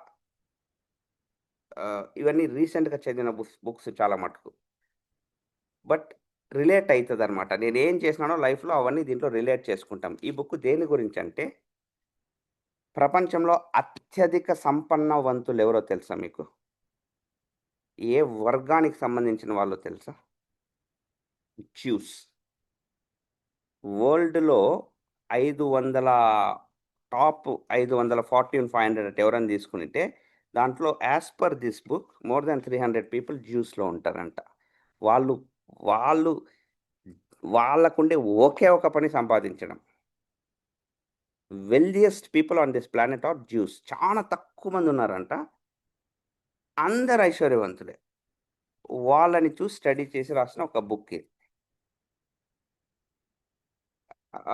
ఇవన్నీ రీసెంట్‌గా చదివిన బుక్స్ చాలా మటుకు. బట్ రిలేట్ అయితదనమాట. నేనేం చేసినానో లైఫ్‌లో అవన్నీ దీంట్లో రిలేట్ చేసుకుంటాం. ఈ బుక్ దేని గురించంటే, ప్రపంచంలో అత్యధిక సంపన్నవంతులెవరో తెలుసా మీకు? ఏ వర్గానికి సంబంధించిన వాళ్ళో తెలుసా? జ్యూస్. వరల్డ్‌లో 500 టాప్ 500 ఫార్చ్యూన్ 500 ఎవరైనా తీసుకుంటే, దాంట్లో as per this book more than 300 people జ్యూస్‌లో ఉంటారంట. వాళ్ళు వాళ్ళు వాళ్ళకుండే ఒకే ఒక పని సంపాదించడం. Wealthiest people on this planet are Jews. చాలా తక్కువ మంది ఉన్నారంట. అందరు ఐశ్వర్యవంతులే. వాళ్ళని చూసి స్టడీ చేసి రాసిన ఒక బుక్ ఇది.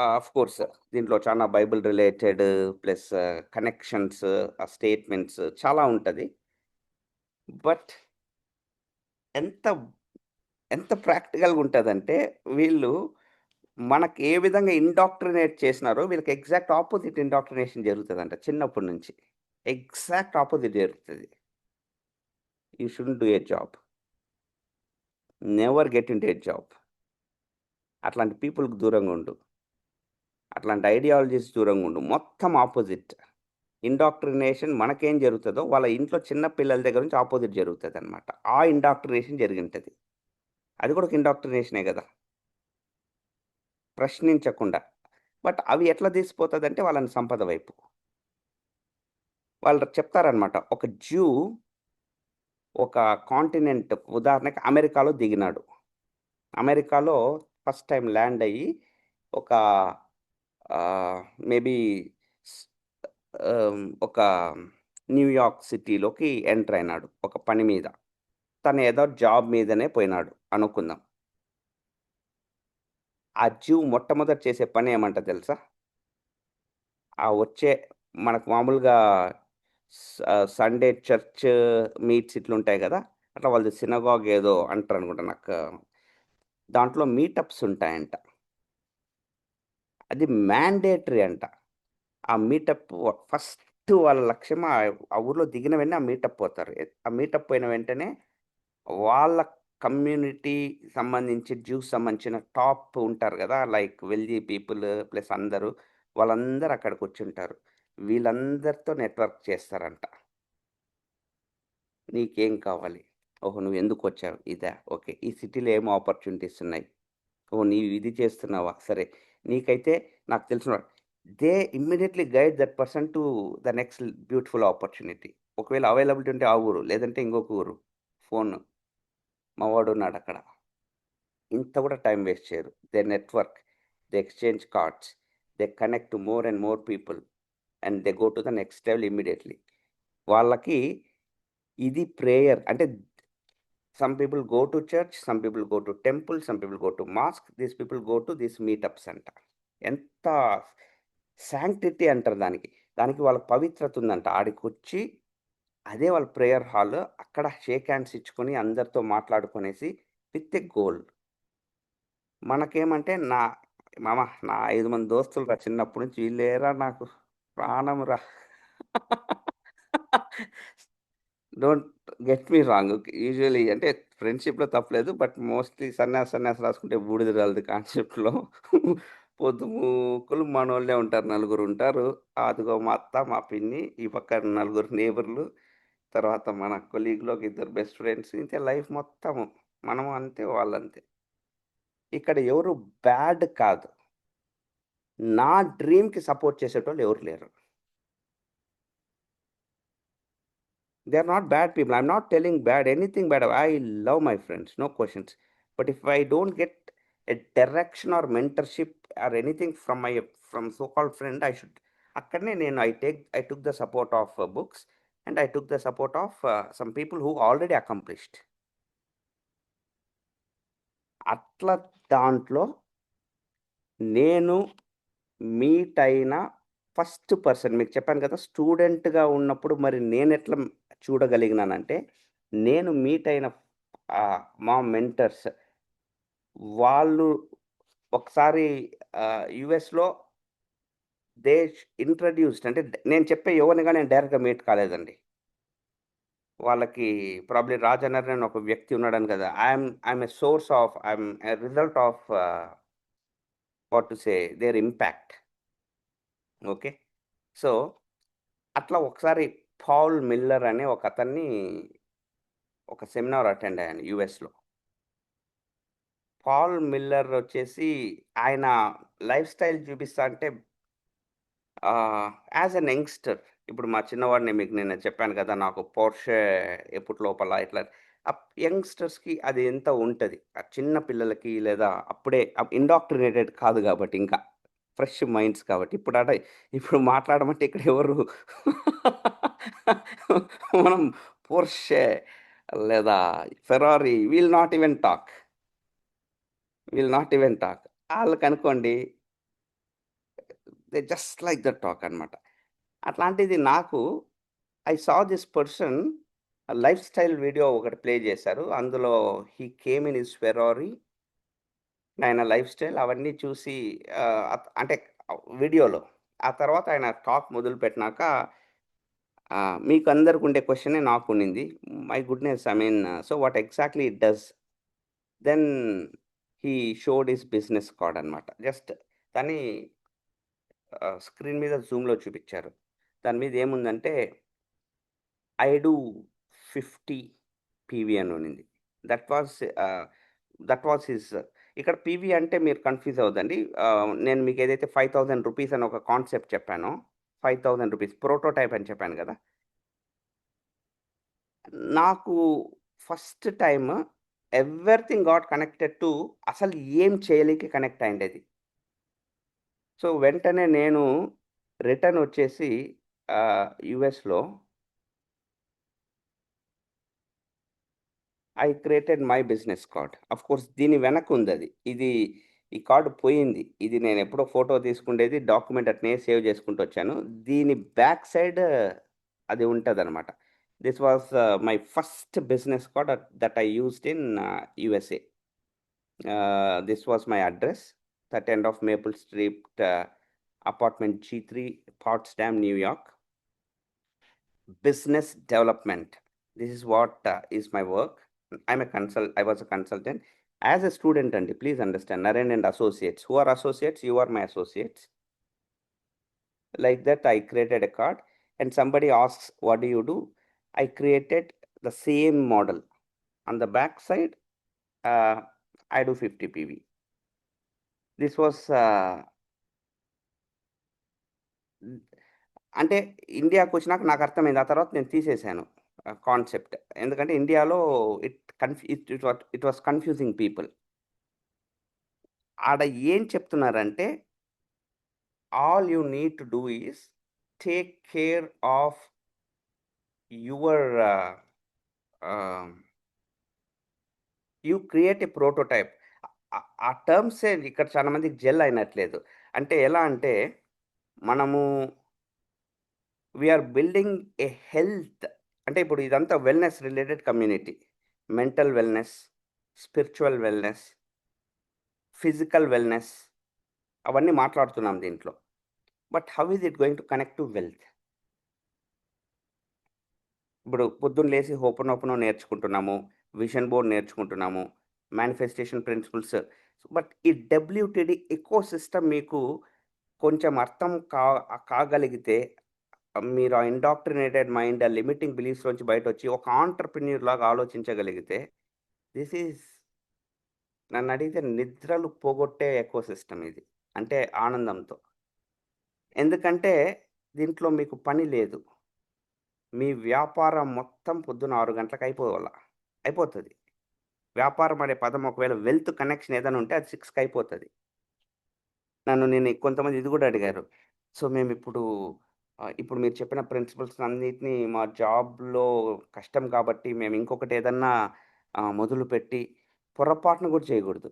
ఆఫ్‌కోర్స్ దీంట్లో చాలా Bible related plus connections, statements చాలా ఉంటది. బట్ ఎంత ఎంత ప్రాక్టికల్‌గా ఉంటదంటే, వీళ్ళు మనకి ఏ విధంగా ఇండాక్ట్రినేట్ చేసినారో వీళ్ళకి ఎగ్జాక్ట్ ఆపోజిట్ ఇండాక్ట్రినేషన్ జరుగుతదంట చిన్నప్పటి నుంచి. ఎగ్జాక్ట్ ఆపోజిట్ జరుగుతది. You shouldn't do a job. Never get into a job. అట్లాంటి పీపుల్‌కి దూరంగా ఉండు. అట్లాంటి ఐడియాలజీస్ దూరంగా ఉండు. మొత్తం ఆపోజిట్. ఇండాక్ట్రినేషన్ మనకేం జరుగుతదో వాళ్ళ ఇంట్లో చిన్న పిల్లల దగ్గర నుంచి ఆపోజిట్ జరుగుతదనమాట. ఆ ఇండాక్ట్రినేషన్ జరిగుంటది. అది కూడా ఒక ఇండాక్ట్రినేషనే గదా! ప్రశ్నించకుండా. బట్ అవి ఎట్లా తీసిపోతదంటే వాళ్ళని సంపద వైపు. వాళ్ళు చెప్తారనమాట. ఒక జ్యూ ఒక కాంటినెంట్ ఉదాహరణకి అమెరికాలో దిగినాడు. అమెరికాలో ఫస్ట్ టైమ్ ల్యాండ్ అయ్యి ఒక మేబీ ఒక న్యూయార్క్ సిటీలోకి ఎంటర్ అయినాడు ఒక పని మీద. తను ఏదో జాబ్ మీదనే పోయినాడు అనుకుందాం. ఆ జ్యూ మొట్టమొదట చేసే పని ఏమంట తెలుసా? వచ్చే మనకు మామూలుగా సండే చర్చ్ మీట్స్ ఇట్లుంటాయి గదా! అట్లా వాళ్ళది సినగాగ్ ఏదో అంటారనుకుంటా నాకు. దాంట్లో మీటప్స్ ఉంటాయంట. అది మ్యాండేటరీ అంట. ఆ మీటప్ ఫస్ట్ వాళ్ళ లక్ష్యం ఆ ఊర్లో దిగిన వెంటనే ఆ మీటప్ పోతారు. ఆ మీటప్ పోయిన వెంటనే వాళ్ళ కమ్యూనిటీ సంబంధించి జ్యూస్ సంబంధించిన టాప్ ఉంటారు గదా! లైక్ వెల్తీ పీపుల్ ప్లస్ అందరూ వాళ్ళందరూ అక్కడ కూర్చుంటారు. వీళ్ళందరితో నెట్వర్క్ చేస్తారంట. నీకేం కావాలి? ఓహో! నువ్వెందుకొచ్చావు? ఇదా? ఓకే. ఈ సిటీలో ఏం ఆపర్చునిటీస్ ఉన్నాయి? ఓహ్! నీవు ఇది చేస్తున్నావా? సరే. నీకైతే నాకు తెలిసిన they immediately guide that person to the next beautiful opportunity. ఒకవేళ అవైలబిలిటీ ఉంటే ఆ ఊరు, లేదంటే ఇంకొక ఊరు. ఫోను. మా వాడున్నాడక్కడ. ఇంత కూడా టైం వేస్ట్ చేయరు. They network, they exchange cards, they connect to more and more people and they go to the next level immediately. వాళ్ళకి ఇది ప్రేయర్ అంటే some people go to church, some people go to temple, some people go to mosque, these people go to these meetups అంట. ఎంత sanctity అంటారు దానికి. దానికి వాళ్ళ పవిత్రత ఉందంట. ఆడికొచ్చి అదే వాళ్ళ ప్రేయర్ హాల్. అక్కడ షేక్ హ్యాండ్స్ ఇచ్చుకొని అందరితో మాట్లాడుకునేసి విత్ ఎ గోల్. మనకేమంటే మామ నా 5 మంది దోస్తులురా చిన్నప్పటి నుంచి వీళ్ళేరా నాకు ప్రాణంరా. Don't get me wrong. Usually అంటే ఫ్రెండ్‌షిప్‌లో తప్పులేదు. బట్ మోస్ట్‌లీ సన్యాసి రాసుకుంటే బూడిద రాలదు కాన్సెప్ట్‌లో పొద్దుమూకులు మనోళ్ళే ఉంటారు. నలుగురుంటారు. అదిగో మా అత్త, మా పిన్ని, ఈ పక్క నలుగురు నేబర్‌లు, తర్వాత మన కొలీగ్‌లో ఒక ఇద్దరు బెస్ట్ ఫ్రెండ్స్. ఇంతే లైఫ్ మొత్తము. మనం అంతే, వాళ్ళంతే. ఇక్కడ ఎవరు బ్యాడ్ కాదు. నా డ్రీమ్‌కి సపోర్ట్ చేసేటోళ్ళు ఎవరు లేరు. They are not bad people. I'm not telling anything bad. I love my friends, no questions. But if I don't get a direction or mentorship or anything from so-called friend, akkadne I took the support of books, and I took the support of some people who already accomplished. అట్లా దాంట్లో నేను meet అయిన first person మీకు చెప్పాను కదా! స్టూడెంట్‌గా ఉన్నప్పుడు మరి నేనెట్లా చూడగలిగినానంటే, నేను మీట్ అయిన మా మెంటర్స్ వాళ్ళు ఒకసారి యుఎస్లో దే ఇంట్రడ్యూస్డ్, అంటే నేను చెప్పే ఎవరినిగా నేను డైరెక్ట్గా మీట్ కాలేదండి. వాళ్ళకి ప్రాబ్లీ రాజనర్ అని ఒక వ్యక్తి ఉన్నాడని కదా, I'm a source of, I'm a result of what to say there impact. Okay, so అట్లా ఒకసారి పాల్ మిల్లర్ అనే ఒక అతన్ని ఒక సెమినార్ అటెండ్ అయ్యాను యుఎస్లో. పాల్ మిల్లర్ వచ్చేసి ఆయన లైఫ్ స్టైల్ చూపిస్తా అంటే యాజ్ అన్ యంగ్స్టర్, ఇప్పుడు మా చిన్నవాడిని మీకు నేను చెప్పాను కదా, నాకు పోర్షే ఎప్పుడు లోపల ఇట్లా యంగ్స్టర్స్కి అది ఎంత ఉంటుంది, చిన్న పిల్లలకి లేదా అప్పుడే ఇండాక్ట్రినేటెడ్ కాదు కాబట్టి, ఇంకా ఫ్రెష్ మైండ్స్ కాబట్టి. ఇప్పుడు మాట్లాడమంటే ఇక్కడ ఎవరు మనం పోర్షే లేదా Ferrari will not even talk, వాళ్ళకి అనుకోండి they just like the talk అనమాట. అట్లాంటిది నాకు I saw this person life style video ఒకటి ప్లే చేశారు. అందులో he came in his Ferrari, ఆయన లైఫ్ స్టైల్ అవన్నీ చూసి అంటే వీడియోలో. ఆ తర్వాత ఆయన టాక్ మొదలుపెట్టినాక మీకు అందరికి ఉండే క్వశ్చనే నాకు ఉండింది. My goodness, I mean so what exactly it does. Then he showed his business card అనమాట. జస్ట్ దాన్ని స్క్రీన్ మీద జూమ్లో చూపించారు. దాని మీద ఏముందంటే ఐ డూ 50 పీవీ అని ఉన్నింది. That was his. ఇక్కడ పీవీ అంటే మీరు కన్ఫ్యూజ్ అవ్వదండి. నేను మీకు ఏదైతే 5,000 రూపీస్ అని ఒక కాన్సెప్ట్ చెప్పానో, 5,000 రూపీస్ ప్రోటోటైప్ అని చెప్పాను కదా, నాకు first time everything got connected to అసలు ఏం చేయలేక కనెక్ట్ అయిండేది. సో వెంటనే నేను రిటర్న్ వచ్చేసి యుఎస్లో I created my business card. Of course దీని వెనక ఉంది అది. ఈ కార్డు పోయింది. ఇది నేను ఎప్పుడో ఫోటో తీసుకుండేది, డాక్యుమెంట్ అట్నే సేవ్ చేసుకుంటూ వచ్చాను. దీని బ్యాక్ సైడ్ అది ఉంటదనమాట. This was my first business card that I used in USA. This was my address, 30 of Maple Street, apartment G3, Potsdam, New York. Business development. This is what is my work. I was a consultant. As a student, and please understand, Naren and associates. Who are associates? You are my associates. Like that, I created a card, and somebody asks, what do you do? I created the same model. On the back side, I do 50 PV. This was అంటే ఇండియాకి వచ్చినాక నాకు అర్థమైంది. ఆ తర్వాత నేను తీసేశాను concept. ఎందుకంటే ఇండియాలో ఇట్ వాస్ కన్ఫ్యూజింగ్ పీపుల్. ఆడ ఏం చెప్తున్నారంటే all you need to do is take care of your you create a prototype. ఆ టర్మ్సే ఇక్కడ చాలా మందికి జెల్ అయినట్లేదు. అంటే ఎలా అంటే మనము వీఆర్ బిల్డింగ్ ఏ హెల్త్, అంటే ఇప్పుడు ఇదంతా wellness related community. Mental wellness, spiritual wellness, physical wellness, అవన్నీ మాట్లాడుతున్నాం దీంట్లో. But how is it going to connect to wealth? ఇప్పుడు పొద్దున్న లేసి హోపనోపనో నేర్చుకుంటున్నాము, విజన్ బోర్డ్ నేర్చుకుంటున్నాము, మేనిఫెస్టేషన్ ప్రిన్సిపల్స్. బట్ ఈ WTD ఎకో సిస్టమ్ మీకు కొంచెం అర్థం కాగలిగితే, మీరు ఆ ఇండాక్ట్రినేటెడ్ మైండ్, ఆ లిమిటింగ్ బిలీఫ్స్ నుంచి బయట వచ్చి ఒక ఆంటర్ప్రెన్యూర్ లాగా ఆలోచించగలిగితే, దిస్ ఈజ్ నన్ను అడిగితే నిద్రలు పోగొట్టే ఎకో సిస్టమ్ ఇది. అంటే ఆనందంతో. ఎందుకంటే దీంట్లో మీకు పని లేదు. మీ వ్యాపారం మొత్తం పొద్దున 6 గంటలకు అయిపోతుంది. వ్యాపారం అనే పదం ఒకవేళ వెల్త్ కనెక్షన్ ఏదైనా ఉంటే అది 6కి అయిపోతుంది. నేను కొంతమంది ఇది కూడా అడిగారు. సో మేము ఇప్పుడు మీరు చెప్పిన ప్రిన్సిపల్స్ అన్నిటిని మా జాబ్లో కష్టం కాబట్టి మేము ఇంకొకటి ఏదన్నా మొదలుపెట్టి పొరపాటును కూడా చేయకూడదు.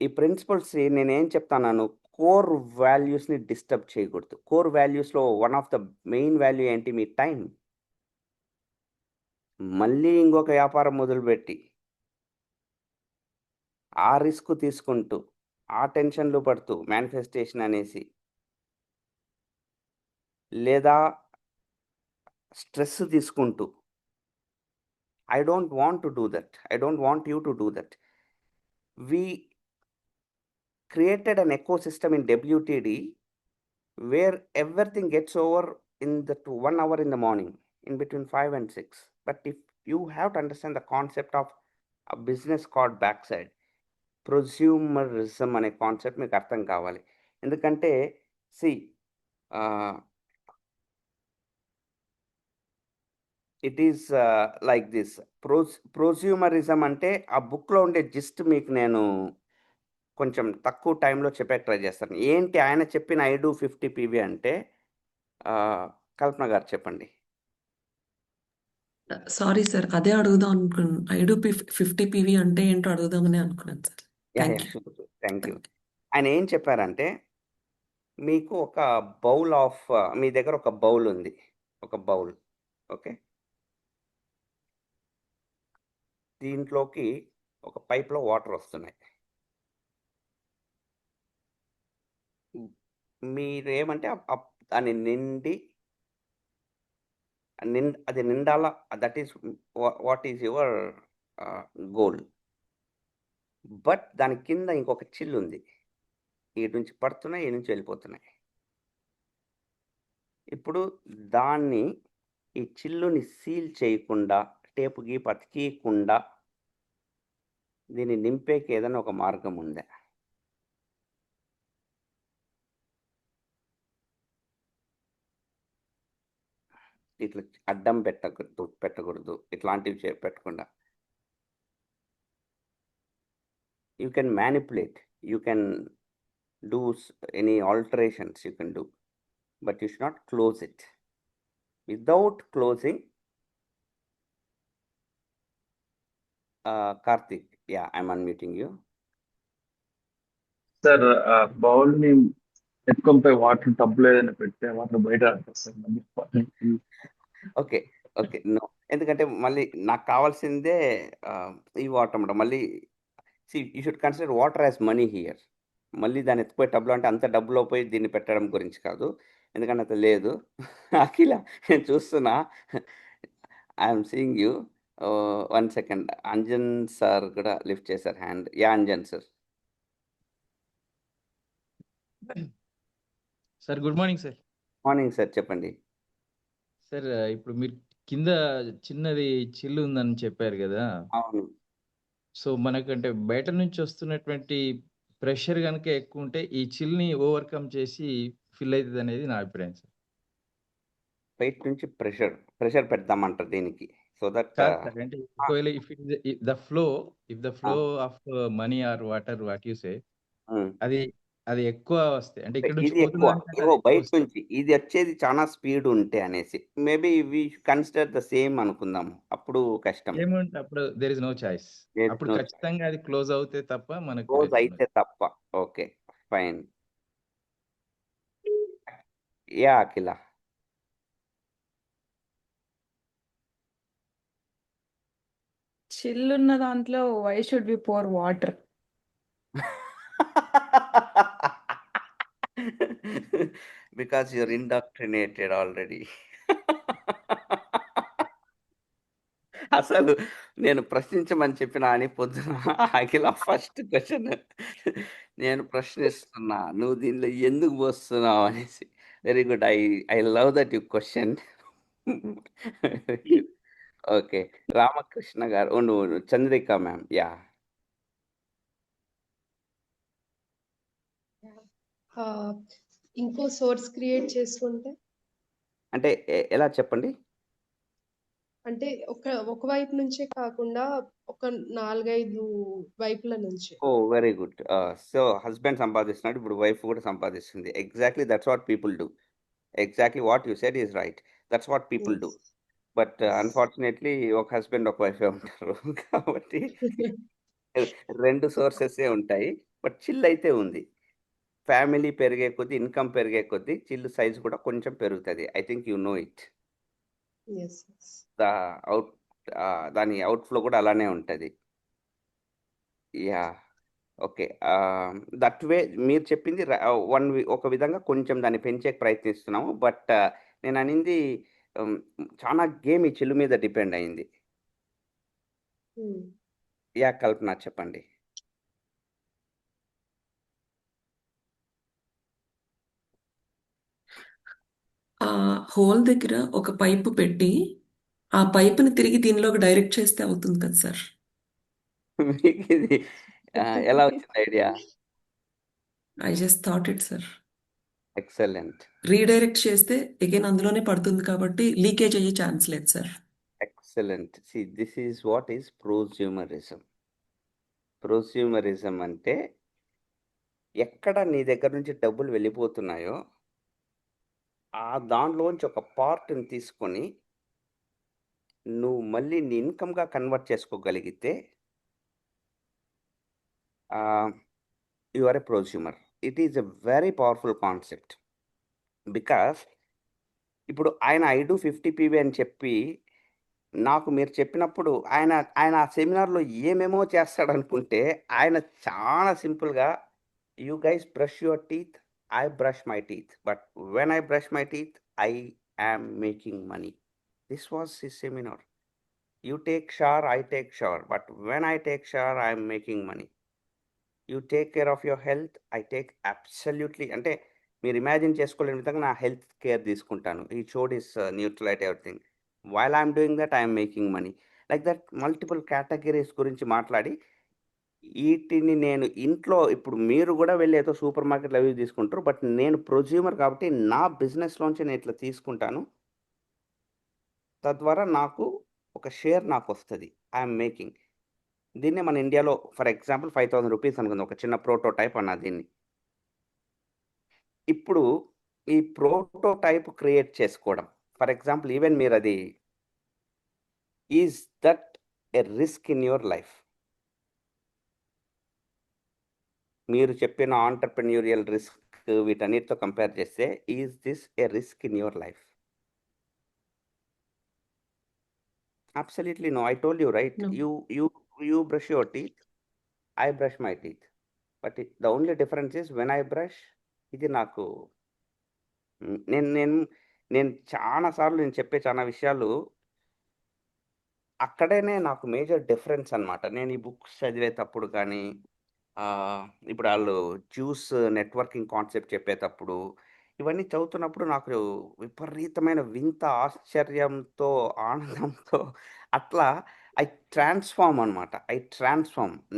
ఈ ప్రిన్సిపల్స్ నేనేం చెప్తాను, కోర్ వాల్యూస్ని డిస్టర్బ్ చేయకూడదు. కోర్ వాల్యూస్లో one of the main value ఏంటి? మీ టైం. మళ్ళీ ఇంకొక వ్యాపారం మొదలుపెట్టి ఆ రిస్క్ తీసుకుంటూ ఆ టెన్షన్‌లో పడుతూ మేనిఫెస్టేషన్ అనేసి లేదా స్ట్రెస్ తీసుకుంటూ I don't want to do that. I don't want you to do that. We created an ecosystem in WTD where everything gets over in the 1 hour in the morning, in between 5 and 6. But if you have to understand the concept of a business called backside, prosumerism అనే concept మీకు అర్థం కావాలి. ఎందుకంటే see it is like this. Prosumerism అంటే ఆ బుక్లో ఉండే gist మీకు నేను కొంచెం తక్కువ టైంలో చెప్పే ట్రై చేస్తాను. ఏంటి ఆయన చెప్పిన ఐ డూ 50 PV అంటే కల్పన గారు చెప్పండి. సారీ సార్, అదే అడుగుదాం అనుకున్నాను. ఐడు 50 PV అంటే ఏంటో అడుగుదామని అనుకున్నాను sir. Thank you. Thank you. ఆయన ఏం చెప్పారంటే మీకు ఒక బౌల్ ఆఫ్ మీ దగ్గర ఒక బౌల్ ఉంది. ఒక బౌల్. ఓకే. దీంట్లోకి ఒక పైప్‌లో వాటర్ వస్తున్నాయి. మీరేమంటే దాన్ని అది నిండాలా, that is what is your goal. But దాని కింద ఇంకొక చిల్లు ఉంది. ఈటు నుంచి పడుతున్నాయి, ఈ నుంచి వెళ్ళిపోతున్నాయి. ఇప్పుడు దాన్ని ఈ చిల్లుని సీల్ చేయకుండా, టేపు గీపు అతికీయకుండా దీన్ని నింపేకి ఏదైనా ఒక మార్గం ఉందా? ఇట్లా అడ్డం పెట్టకూడదు. ఇట్లాంటివి పెట్టకుండా. You can manipulate. You can do any alterations you can do. But you should not close it. Without closing Karthik, yeah I'm unmuting you. Sir bowl ని ఎత్తుకొని వాటర్ టబ్లో ఏదైనా పెడితే వాటర్ బయట సార్. ఓకే. ఓకే. నో. ఎందుకంటే మళ్ళీ నాకు కావాల్సిందే ఈ వాటర్ అన్నమాట. మళ్ళీ you should consider water as money here. మళ్ళీ దాన్ని ఎత్తుకుపోయి టబ్లో అంటే అంత డబ్బులో పోయి దీన్ని పెట్టడం గురించి కాదు. ఎందుకంటే అంత లేదు. అఖిల నేను చూస్తున్నా. I'm seeing you. 1 second. Anjan sir కూడా లిఫ్ట్ చేశారు hand. Yeah Anjan sir. Sir good morning sir. Morning sir, చెప్పండి. సార్ ఇప్పుడు మీరు కింద చిన్నది చిల్లు ఉందని చెప్పారు కదా. అవును. సో మనకంటే బయట నుంచి వస్తున్నటువంటి ప్రెషర్ కనుక ఎక్కువ ఉంటే ఈ చిల్ని ఓవర్కమ్ చేసి ఫిల్ అవుతుంది అనేది నా అభిప్రాయం సార్. బయట నుంచి ప్రెషర్ పెడదామంటారు దీనికి. సో దట్ కాదు సార్, అంటే ఒకవేళ if the flow of money or water what you say, అది ఎక్కువ వస్తాయి అంటే ఇక్కడ నుంచి ఇది ఎక్కువ. పోతున్న ఇగో బయట నుంచి ఇది వచ్చేది చాలా స్పీడ్ ఉంటే అనేసి maybe we consider the same అనుకుందాం. అప్పుడు కష్టం. ఏమంటే అప్పుడు there is no choice. There is అప్పుడు no ఖచ్చితంగా అది క్లోజ్ అవుతే తప్ప మనకు క్లోజ్ అయితే తప్ప. Okay fine. యా అఖిల. చిల్లున్న దాంట్లో why should we pour water? Because you're indoctrinated already. అసలు నేను ప్రశ్నించమని చెప్పిన అని పొద్దున అఖిల ఫస్ట్ క్వశ్చన్ నేను ప్రశ్నిస్తున్నా, నువ్వు దీనిలో ఎందుకు పోస్తున్నావు అనేసి. Very good. I love that you question. Okay. Ramakrishna గారు, నువ్వు చంద్రిక మ్యామ్. యా. ఇంకో సోర్స్ క్రియేట్ చేసుకుంటే అంటే ఎలా చెప్పండి? అంటే ఒక వైపు నుంచే కాకుండా ఒక 4-5 వైపుల నుంచి. ఓ వెరీ గుడ్. సో హస్బెండ్ సంపాదిస్తున్నాడు, ఇప్పుడు వైఫ్ కూడా సంపాదిస్తుంది. Exactly that's what people do. Exactly what you said is right. That's what people do. But unfortunately ఒక హస్బెండ్ ఒక వైఫే ఉంటారు. కాబట్టి 2 సోర్సెసే ఉంటాయి. బట్ చిల్ అయితే ఉంది. ఫ్యామిలీ పెరిగే కొద్దీ, ఇన్కమ్ పెరిగే కొద్దీ చిల్లు సైజ్ కూడా కొంచెం పెరుగుతుంది. I think you know it. దాని అవుట్ఫ్లో కూడా అలానే ఉంటుంది. యా. ఓకే. దట్ వే మీరు చెప్పింది ఒక విధంగా కొంచెం దాన్ని పెంచేకి ప్రయత్నిస్తున్నాము. బట్ నేననింది చానా గేమ్ ఈ చిల్లు మీద డిపెండ్ అయింది. యాహ్! కల్పన చెప్పండి. ఆ హోల్ దగ్గర ఒక పైపు పెట్టి ఆ పైపుని తిరిగి దీనిలోకి డైరెక్ట్ చేస్తే అవుతుంది కదా సార్. మీకిది ఎలా వచ్చింది idea? I just thought it sir. Excellent. Redirect చేస్తే అగైన్ అందులోనే పడుతుంది కాబట్టి లీకేజ్ అయ్యే ఛాన్స్ లేదు sir. Excellent. See this is what is prosumerism. Prosumerism అంటే ఎక్కడ నీ దగ్గర నుంచి డబ్బులు వెళ్ళిపోతున్నాయో ఆ దాంట్లోంచి ఒక పార్ట్‌ని తీసుకొని నువ్వు మళ్ళీ నీ ఇన్‌కమ్‌గా కన్వర్ట్ చేసుకోగలిగితే you are a prosumer. It is a very powerful concept. Because ఇప్పుడు ఆయన ఐ డూ 50 పీవీ అని చెప్పి నాకు మీరు చెప్పినప్పుడు ఆయన ఆయన ఆ సెమినార్‌లో ఏమేమో చేస్తాడనుకుంటే ఆయన చాలా సింపుల్‌గా you guys brush your teeth, I brush my teeth. But when I brush my teeth I am making money. This was his seminar. You take shower, I take shower. But when I take shower, I am making money. You take care of your health, I take absolutely. అంటే మీరు imagine చేసుకోలేని విధంగా నా health care తీసుకుంటాను. ఈ showed is Nutralite everything. While I'm doing that I'm making money. Like that multiple categories గురించి మాట్లాడి వీటిని నేను ఇంట్లో ఇప్పుడు మీరు కూడా వెళ్ళి ఏదో సూపర్ మార్కెట్లు అవి తీసుకుంటారు. బట్ నేను ప్రొజ్యూమర్ కాబట్టి నా బిజినెస్లోంచి నేను ఇట్లా తీసుకుంటాను. తద్వారా నాకు ఒక షేర్ నాకు వస్తుంది. I'm making. దీన్నే మన ఇండియాలో ఫర్ ఎగ్జాంపుల్ 5,000 రూపీస్ అనుకుందాం. ఒక చిన్న ప్రోటోటైప్ అన్నా దీన్ని. ఇప్పుడు ఈ ప్రోటోటైప్ క్రియేట్ చేసుకోవడం ఫర్ ఎగ్జాంపుల్ ఈవెన్ మీరు అది is that a risk in your life? మీరు చెప్పిన ఆంటర్‌ప్రెన్యూరియల్ రిస్క్ వీటన్నిటితో కంపేర్ చేస్తే is this a risk in your life? Absolutely no. I told you, right? No. You brush your teeth, I brush my teeth. But the only difference is when I brush, ఇది నాకు నేను నేను నేను చాలా సార్లు నేను చెప్పే చాలా విషయాలు అక్కడనే నాకు మేజర్ డిఫరెన్స్ అన్నమాట. నేను ఈ బుక్స్ చదివేటప్పుడు కానీ ఇప్పుడు వాళ్ళు జ్యూస్ నెట్వర్కింగ్ కాన్సెప్ట్ చెప్పేటప్పుడు ఇవన్నీ చదువుతున్నప్పుడు నాకు విపరీతమైన వింత ఆశ్చర్యంతో ఆనందంతో అట్లా ఐ ట్రాన్స్ఫార్మ్ అనమాట.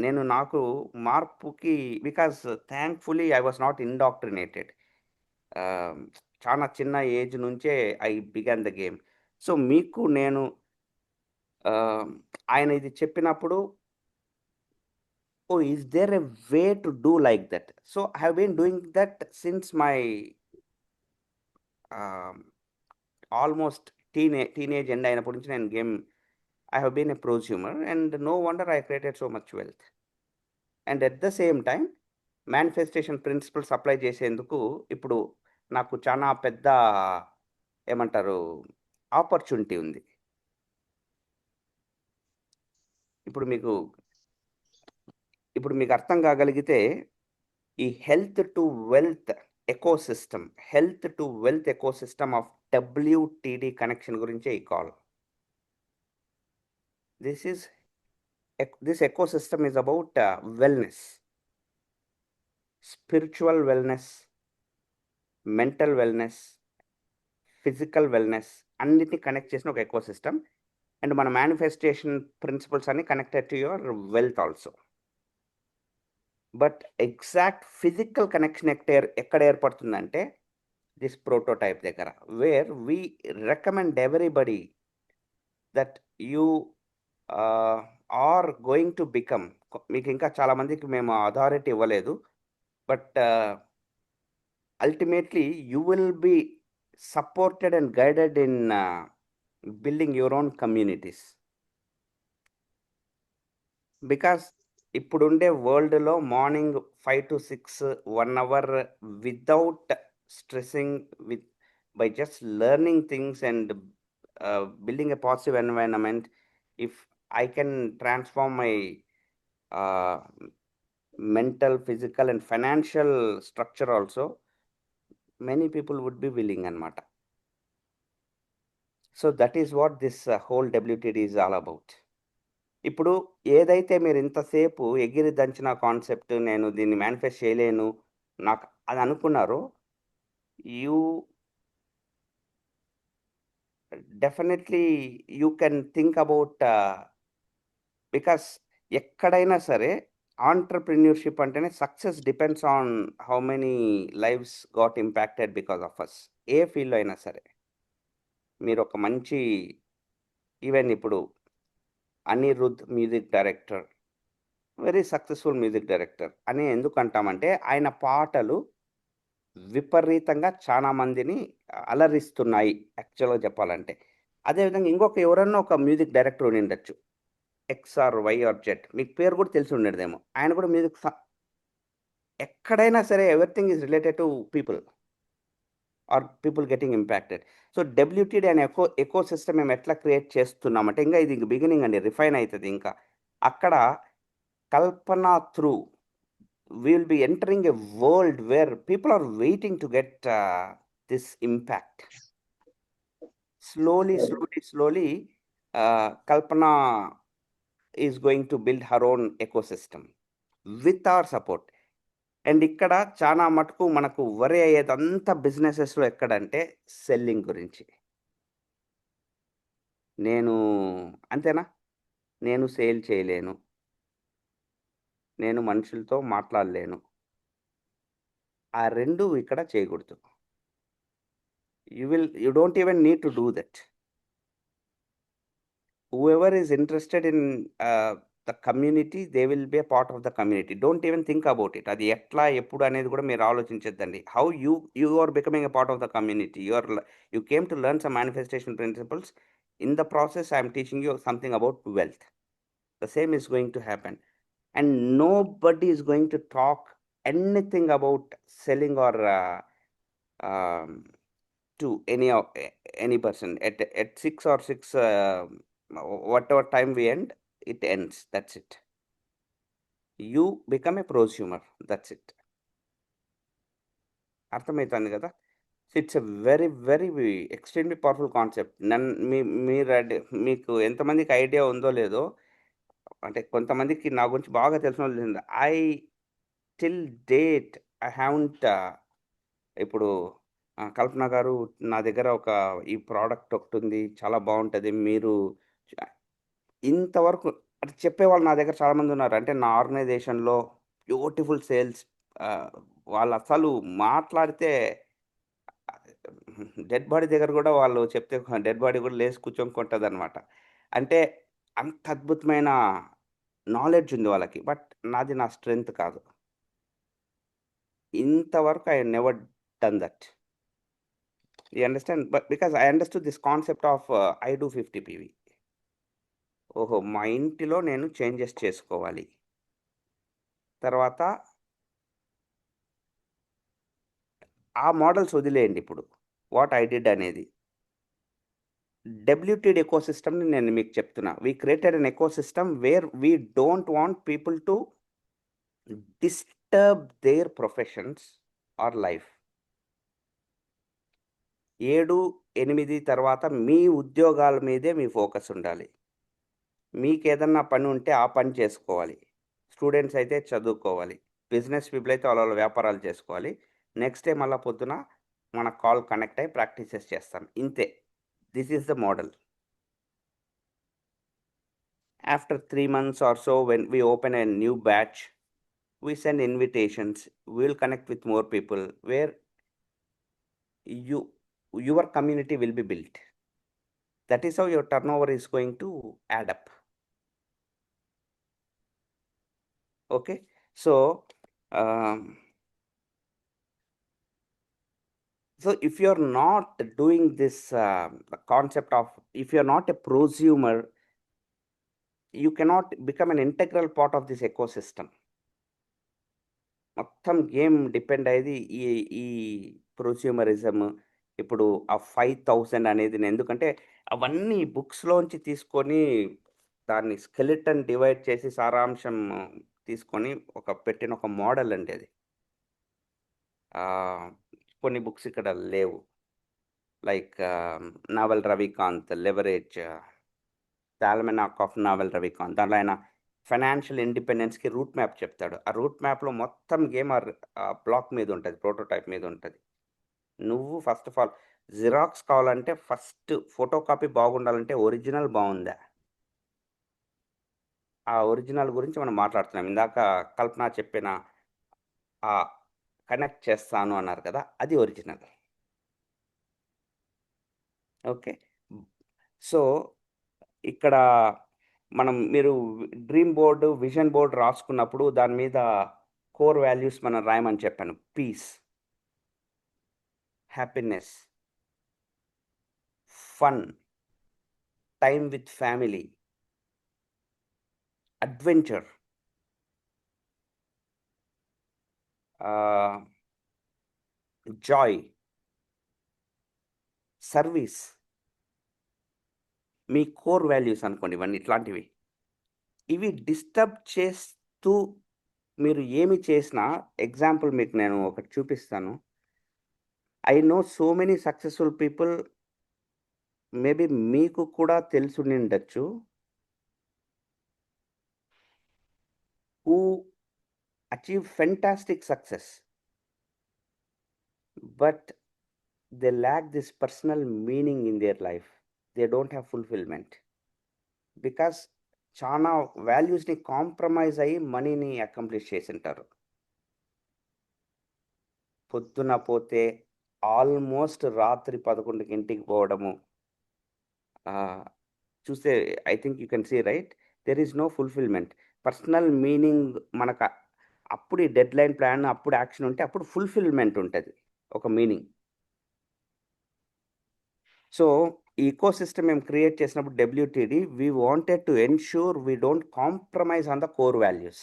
నేను నాకు మార్పుకి because thankfully I was not indoctrinated. చాలా చిన్న ఏజ్ నుంచే I began the game. So మీకు నేను ఆయన ఇది చెప్పినప్పుడు is there a way to do like that? So I have been doing that since my almost teenage end అయినప్పటి నుంచి నేను game I have been a prosumer and no wonder I created so much wealth. And at the same time manifestation principles apply చేసేందుకు ఇప్పుడు నాకు చాలా పెద్ద ఏమంటారు opportunity ఉంది. ఇప్పుడు మీకు అర్థం కాగలిగితే ఈ health to wealth ecosystem of WTD connection గురించే ఈ కాల్. This ecosystem is about wellness, spiritual wellness, mental wellness, physical wellness అన్నిటిని కనెక్ట్ చేసిన ఒక ఎకోసిస్టమ్. అండ్ మన మేనిఫెస్టేషన్ ప్రిన్సిపల్స్ అన్ని connected to your wealth also. But exact physical connection ఎక్కడ ఏర్పడుతుందంటే దిస్ ప్రోటోటైప్ దగ్గర, where we recommend everybody that you are going to become. మీకు ఇంకా చాలామందికి మేము అథారిటీ ఇవ్వలేదు, but ultimately you will B supported and guided in building your own communities. Because ఇప్పుడుండే వరల్డ్లో morning 5 to 6 1 hour without stressing by just learning things and building a positive environment. If I can transform my mental, physical, and financial structure also, many people would be willing అనమాట. So that is what this whole WTD is all about. ఇప్పుడు ఏదైతే మీరు ఇంతసేపు ఎగిరి దంచిన concept, నేను దీన్ని manifest చేయలేను నాకు అది అనుకున్నారో, you definitely you can think about, because ఎక్కడైనా సరే ఆంటర్ప్రెన్యూర్షిప్ అంటేనే success depends on how many lives got impacted because of us. ఏ ఫీల్డ్లో అయినా సరే మీరు ఒక మంచి, ఈవెన్ ఇప్పుడు Anirudh music director, very successful music director అని ఎందుకు అంటామంటే ఆయన పాటలు విపరీతంగా చాలా మందిని అలరిస్తున్నాయి యాక్చువల్గా చెప్పాలంటే. అదేవిధంగా ఇంకొక ఎవరన్నా ఒక మ్యూజిక్ డైరెక్టర్ ఉండి ఉండొచ్చు, X or Y or Z, మీకు పేరు కూడా తెలిసి ఉండేదేమో, ఆయన కూడా మ్యూజిక్ ఎక్కడైనా సరే everything is related to people or people getting impacted. So WTD అనే ఎకో సిస్టమ్ మేము ఎట్లా క్రియేట్ చేస్తున్నామంటే, ఇంకా ఇది బిగినింగ్ అండి, రిఫైన్ అవుతుంది. ఇంకా అక్కడ కల్పన through we will be entering a world where people are waiting to get this impact. Slowly, Kalpana is going to build her own ecosystem with our support. And ఇక్కడ చాలా మటుకు మనకు వరి అయ్యేదంతా బిజినెసెస్లో ఎక్కడంటే సెల్లింగ్ గురించి. నేను అంతేనా, నేను సేల్ చేయలేను, నేను మనుషులతో మాట్లాడలేను, ఆ రెండు ఇక్కడ చేయకూడదు. you don't even need to do that. Whoever is interested in the community, they will be a part of the community. Don't even think about it. అది ఎట్లా ఎప్పుడు అనేది కూడా మీరు ఆలోచించద్దండి. How you are becoming a part of the community. You came to learn some manifestation principles. In the process, I am teaching you something about wealth. The same is going to happen. And nobody is going to talk anything about selling or to any person at 6 or 6 whatever time we end, it ends. That's it. You become a prosumer. That's it. అర్థమవుతుంది కదా. It's a very very extremely powerful concept. మీకు ఎంతమందికి idea ఉందో లేదో, అంటే కొంతమందికి నా గురించి బాగా తెలిసిన వాళ్ళు, I till date I haven't, ఇప్పుడు కల్పన గారు నా దగ్గర ఈ ప్రోడక్ట్ ఒకటి ఉంది, చాలా బాగుంటుంది, మీరు ఇంతవరకు అంటే చెప్పేవాళ్ళు నా దగ్గర చాలామంది ఉన్నారు. అంటే నా ఆర్గనైజేషన్లో బ్యూటిఫుల్ సేల్స్, వాళ్ళు అసలు మాట్లాడితే డెడ్ బాడీ దగ్గర కూడా వాళ్ళు చెప్తే డెడ్ బాడీ కూడా లేచి కూర్చొని అనమాట. అంటే అంత అద్భుతమైన నాలెడ్జ్ ఉంది వాళ్ళకి. బట్ నాది నా స్ట్రెంగ్త్ కాదు. ఇంతవరకు I never done that. You understand? But because I understood this concept of I do 50 PV. ఓహో, మా ఇంటిలో నేను చేంజెస్ చేసుకోవాలి. తర్వాత ఆ మోడల్స్ వదిలేయండి. ఇప్పుడు వాట్ ఐ డిడ్ అనేది WTD ఎకోసిస్టమ్ని నేను మీకు చెప్తున్నా. We created an ecosystem where we don't want people to disturb their professions or life. 7-8 తర్వాత మీ ఉద్యోగాల మీదే మీ ఫోకస్ ఉండాలి. మీకు ఏదన్నా పని ఉంటే ఆ పని చేసుకోవాలి. స్టూడెంట్స్ అయితే చదువుకోవాలి. బిజినెస్ పీపుల్ అయితే వాళ్ళ వ్యాపారాలు చేసుకోవాలి. నెక్స్ట్ డే మళ్ళీ పొద్దున మన కాల్ కనెక్ట్ అయ్యి ప్రాక్టీసెస్ చేస్తాం. ఇంతే. This is the model. After 3 months or so, when we open a new batch, we send invitations. We will connect with more people where your community will be built. That is how your turnover is going to add up. Okay, so if you're not doing this concept of, if you're not a prosumer, you cannot become an integral part of this ecosystem. మొత్తం game depend అయ్యేది ఈ ప్రొస్యూమరిజం. ఇప్పుడు ఆ 5,000 అనేది, ఎందుకంటే అవన్నీ బుక్స్లోంచి తీసుకొని దాన్ని స్కెలిటన్ డివైడ్ చేసి సారాంశం తీసుకొని పెట్టిన ఒక మోడల్ అండి అది. కొన్ని బుక్స్ ఇక్కడ లేవు. Like Naval Ravikant 'leverage', 'the almanack of Naval Ravikant'. దాంట్లో ఆయన ఫైనాన్షియల్ ఇండిపెండెన్స్‌కి రూట్ మ్యాప్ చెప్తాడు. ఆ రూట్ మ్యాప్‌లో మొత్తం గేమ్ బ్లాక్ మీద ఉంటది. ప్రోటోటైప్ మీద ఉంటది. నువ్వు ఫస్ట్ ఆఫ్ ఆల్ జిరాక్స్ కావాలంటే ఫస్ట్ ఫోటో కాపీ బాగుండాలంటే ఒరిజినల్ బావుందా? ఆ ఒరిజినల్ గురించి మనం మాట్లాడుతున్నాం. ఇందాక కల్పన చెప్పిన కనెక్ట్ చేస్తాను అన్నారు కదా! అది ఒరిజినల్. ఓకే. సో, ఇక్కడ మీరు డ్రీమ్ బోర్డ్, విజన్ బోర్డ్ రాసుకున్నప్పుడు దాని మీద కోర్ వాల్యూస్ మనం రాయమని చెప్పాను. Peace, happiness, fun, time with family, adventure, joy, service. మీ కోర్ వాల్యూస్ అనుకోండి ఇవన్నీ ఇట్లాంటివి. ఇవి డిస్టర్బ్ చేస్తూ మీరు ఏమి చేసినా, ఎగ్జాంపుల్ మీకు నేను ఒకటి చూపిస్తాను. I know so many successful people, maybe మీకు కూడా తెలిసుండొచ్చు, who achieve fantastic success. But they lack this personal meaning in their life. They don't have fulfilment. Because చాలా వాల్యూస్‌ని కాంప్రమైజ్ అయ్యి మనీని అకంప్లిష్ చేసుంటారు. పొద్దున పోతే ఆల్మోస్ట్ రాత్రి 11కి ఇంటికి పోవడము. చూస్తే I think you can see right, there is no fulfilment. Personal meaning మనకు అప్పుడు ఈ డెడ్‌లైన్ ప్లాన్, అప్పుడు యాక్షన్ ఉంటే అప్పుడు ఫుల్‌ఫిల్‌మెంట్ ఉంటది. ఒక మీనింగ్. సో, ఈ ఇకోసిస్టమ్ మేము క్రియేట్ చేసినప్పుడు WTD we wanted to ensure we don't compromise on the core values.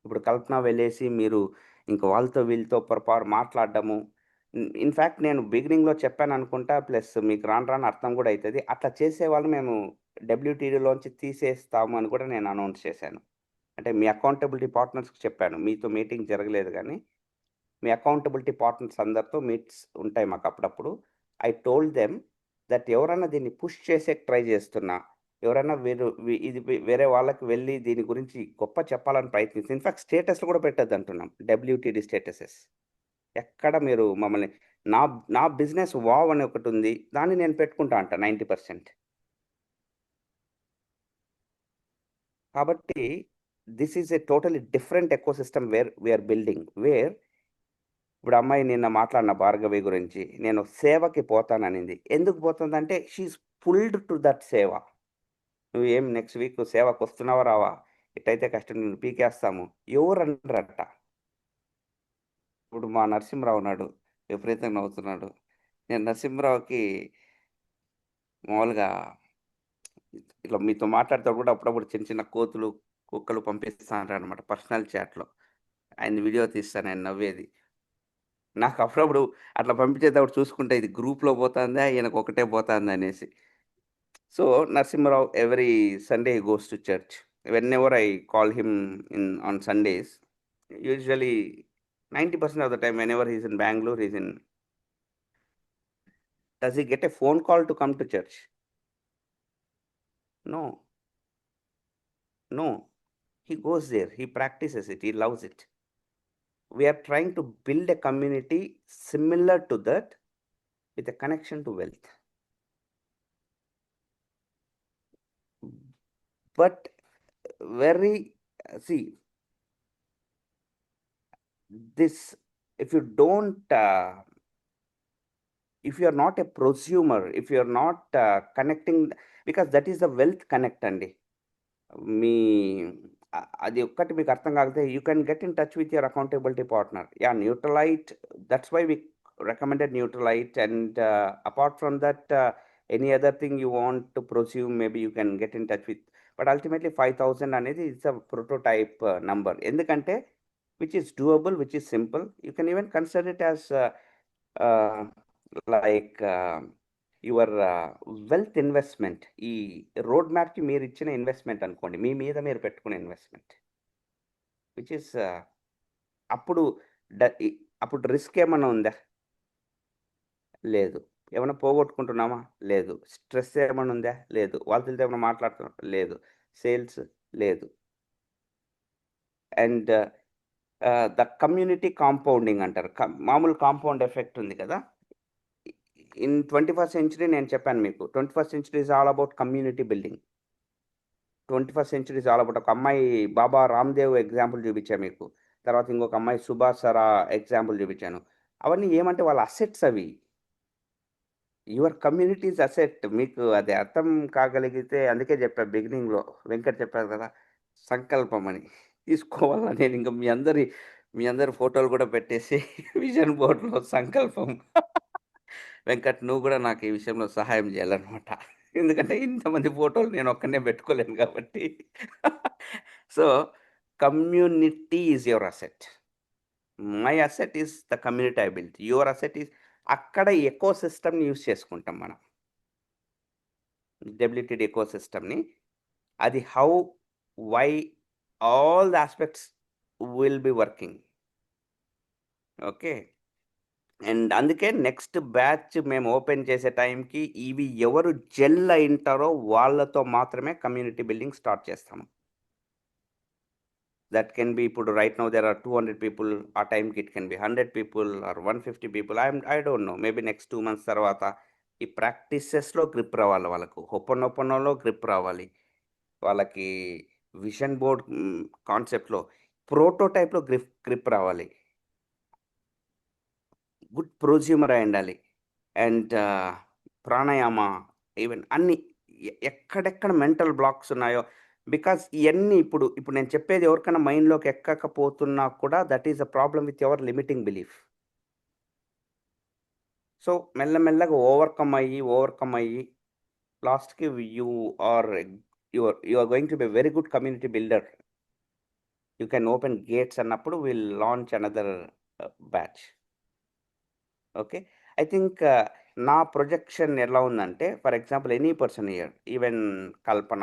ఇప్పుడు కల్పన వెళ్ళేసి మీరు ఇంక వాళ్ళతో వీళ్ళతో మాట్లాడడము. ఇన్‌ఫాక్ట్ నేను బిగినింగ్‌లో చెప్పాననుకుంటా. ప్లస్ మీకు రాను రాను అర్థం కూడా అయితది. అట్లా చేసేవాళ్ళు మేము డబ్ల్యూటీడీలోంచి తీసేస్తాము అని కూడా నేను అనౌన్స్ చేశాను. అంటే మీ అకౌంటబిలిటీ పార్ట్నర్స్‌కి చెప్పాను. మీతో మీటింగ్ జరగలేదు గానీ, మీ అకౌంటబిలిటీ పార్ట్నర్స్ అందరితో మీట్స్ ఉంటాయి మాకు అప్పుడప్పుడు. ఐ టోల్డ్ దెమ్ దట్ ఎవరన్నా దీన్ని పుష్ చేసేకి ట్రై చేస్తున్నా, ఎవరైనా ఇది వేరే వాళ్ళకి వెళ్ళి దీని గురించి గొప్ప చెప్పాలని ప్రయత్నిస్తే, ఇన్‌ఫాక్ట్ స్టేటస్‌లు కూడా పెట్టొద్దంటున్నాం. డబ్ల్యూటీడీ స్టేటసెస్. ఎక్కడ మీరు మమ్మల్ని నా బిజినెస్ వావ్ అని ఒకటుంది. దాన్ని నేను పెట్టుకుంటా అంట 90%. కాబట్టి this is a totally different ecosystem where we are building. ఇప్పుడు అమ్మాయి నిన్న మాట్లాడిన భార్గవి గురించి, నేను సేవకి పోతాననింది. ఎందుకు పోతుందంటే she is pulled to that సేవ. నువ్వు ఏం నెక్స్ట్ వీక్ సేవకొస్తున్నావా రావా? ఇట్టయితే కష్టం, నిన్ను పీకేస్తాము. ఎవరనరట. ఇప్పుడు మా నరసింహరావు ఉన్నాడు. విపరీతంగా నవ్వుతున్నాడు. నేను నరసింహరావుకి మామూలుగా ఇట్లా మీతో మాట్లాడేటప్పుడు కూడా అప్పుడప్పుడు చిన్న చిన్న కోతులు, కుక్కలు పంపిస్తా ఉంటానన్నమాట పర్సనల్ చాట్‌లో. ఆయన వీడియో తీస్తాను ఆయన నవ్వేది. నాకు అప్పుడప్పుడు అట్లా పంపించేటప్పుడు చూసుకుంటే ఇది గ్రూప్‌లో పోతాందా? ఈయనకు ఒకటే పోతాందా అనేసి. So, Narasimha Rao every Sunday he goes to church. Whenever I call him on Sundays, usually 90% of the time whenever he's in Bangalore, does he get a phone call to come to church? No. No. He goes there, he practices it, he loves it. We are trying to build a community similar to that with a connection to wealth. But see, this, if you don't, if you are not a prosumer, if you are not connecting, because that is the wealth connect అండి. అది ఒక్కటి మీకు అర్థం కాకపోతే you can get in touch with your accountability partner. Nutrilite, that's why we recommended Nutrilite. And apart from that any other thing you want to prosume, maybe you can get in touch with. But ultimately 5,000 అనేది it's a prototype number. ఎందుకంటే which is doable, which is simple. You can even consider it as like your wealth investment. ఈ road మ్యాప్‌కి మీరు ఇచ్చిన investment అనుకోండి. మీ మీద మీరు పెట్టుకునే ఇన్వెస్ట్మెంట్. విచ్ ఇస్ అప్పుడు అప్పుడు రిస్క్ ఏమన్నా ఉందా? లేదు. ఏమన్నా పోగొట్టుకుంటున్నామా? లేదు. స్ట్రెస్ ఏమన్నా ఉందా? లేదు. వాళ్ళతో ఏమన్నా మాట్లాడుతున్నాం? లేదు. సేల్స్ లేదు. అండ్ ద కమ్యూనిటీ కాంపౌండింగ్ అంటారు. మామూలు కాంపౌండ్ ఎఫెక్ట్ ఉంది కదా! ఇన్ 21st సెంచరీ నేను చెప్పాను మీకు. 21st century is all about community building. 21st century is all about ఒక అమ్మాయి బాబా రామ్‌దేవ్ ఎగ్జాంపుల్ చూపించా మీకు. తర్వాత ఇంకొక అమ్మాయి సుభాష్ సరా ఎగ్జాంపుల్ చూపించాను. అవన్నీ ఏమంటే వాళ్ళ అసెట్స్ అవి. Your community is asset. మీకు అది అర్థం కాగలిగితే అందుకే చెప్పా బిగినింగ్‌లో. వెంకట్ చెప్పారు కదా! సంకల్పం అని. తీసుకోవాలా నేను ఇంక మీ అందరి ఫోటోలు కూడా పెట్టేసి విజన్ బోర్డ్‌లో సంకల్పం. వెంకట్ నువ్వు కూడా నాకు ఈ విషయంలో సహాయం చేయాలన్నమాట. ఎందుకంటే ఇంతమంది ఫోటోలు నేను ఒక్కడినే పెట్టుకోలేను కాబట్టి. So, community is your asset. My asset is the community I built. Your asset is అక్కడ ఎకో సిస్టమ్‌ని యూజ్ చేసుకుంటాం మనం. డబ్ల్యూటీడీ ఎకో సిస్టమ్‌ని. అది how, why, all the aspects will be working. Okay. And అందుకే నెక్స్ట్ బ్యాచ్ మేము open చేసే టైంకి ఇవి ఎవరు జెల్ అయింటారో వాళ్ళతో మాత్రమే కమ్యూనిటీ బిల్డింగ్ స్టార్ట్ చేస్తాము. దట్ కెన్ బి ఇప్పుడు right now there are 200 people. ఆ టైంకి it can be 100 people or 150 people. I don't know. Maybe next 2 months తర్వాత ఈ ప్రాక్టీసెస్‌లో గ్రిప్ రావాలి వాళ్ళకు. హొప్పనొప్పనోలో గ్రిప్ రావాలి. వాళ్ళకి విజన్ బోర్డ్ కాన్సెప్ట్‌లో ప్రోటోటైప్‌లో గ్రిప్ రావాలి. గుడ్ ప్రొజ్యూమర్ అయి ఉండాలి. అండ్ ప్రాణాయామ ఈవెన్ అన్ని ఎక్కడెక్కడ మెంటల్ బ్లాక్స్ ఉన్నాయో, బికాస్ ఇవన్నీ ఇప్పుడు నేను చెప్పేది ఎవరికైనా మైండ్లోకి ఎక్కకపోతున్నా కూడా that is a problem with your limiting belief. So మెల్లమెల్లగా ఓవర్కమ్ అయ్యి లాస్ట్కి you are going to be very good community builder. You can open gates అన్నప్పుడు will launch another batch. Okay. I think నా ప్రొజెక్షన్ ఎలా ఉందంటే, for example any person here, even Kalpana,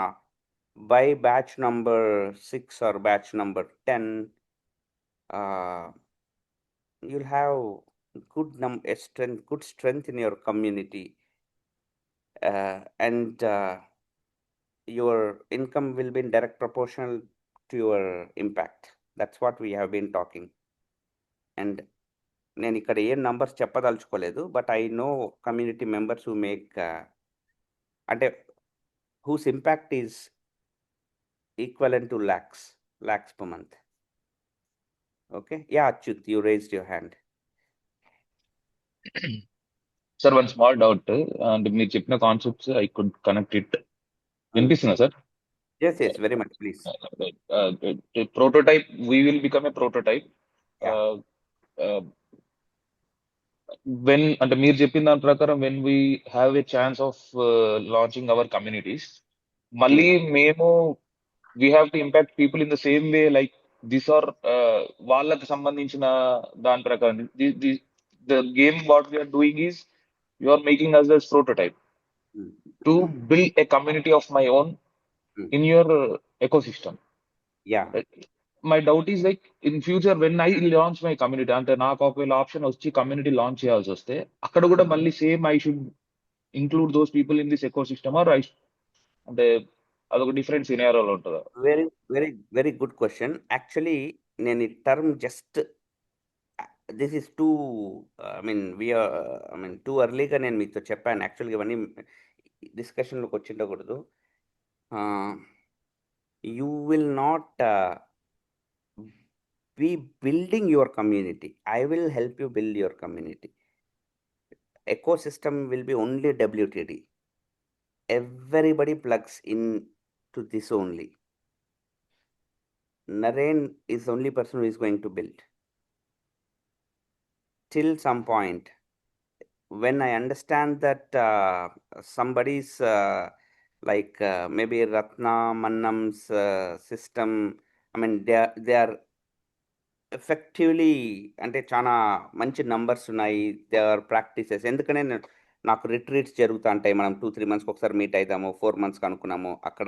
by batch number 6 or batch number 10, you'll have good strength in your community, and your income will be in direct proportional to your impact. That's what we have been talking. And నేను ఇక్కడ ఏం numbers చెప్పదలుచుకోలేదు. But I know community members who make అంటే whose impact is equivalent to lakhs per month. Okay. Yeah Achyut, you raised your hand. Sir one small doubt. And మీరు చెప్పిన concepts I could connect it. వినిపిస్తుందా sir? Yes very much please. Prototype, we will become a prototype. When అంటే మీరు చెప్పిన దాని ప్రకారం when we have a chance of launching our communities, మళ్ళీ మేము we have to impact people in the same way like this are వాళ్ళకి సంబంధించిన దాని ప్రకారం the game what we are doing is you are making us thus prototype to build a community of my own in your ecosystem. Yeah. My doubt is like in future when I launch my community, అంటే నాకు ఒకవేళ option వచ్చి community launch చేయాల్సి వస్తే అక్కడ కూడా మళ్ళీ same I should include those people in this ecosystem or అంటే అదొక డిఫరెంట్ సినారియోలో ఉంటుందా? Very very very good question. Actually నేను ఈ term just this is too too ఎర్లీగా నేను మీతో చెప్పాను. యాక్చువల్గా ఇవన్నీ డిస్కషన్లోకి వచ్చిండకూడదు. You will not be building your community. I will help you build your community. Ecosystem will be only WTD. Everybody plugs in to this only. Naren is the only person who is going to build. Till some point, when I understand that somebody's like maybe Ratna Mannam's system, they are effectively అంటే చాలా మంచి numbers ఉన్నాయి. They are practices. ఎందుకనే నాకు retreats జరుగుతూ ఉంటాయి. మనం 2-3 monthsకి ఒకసారి మీట్ అవుతాము. 4 monthsకి అనుకున్నాము. అక్కడ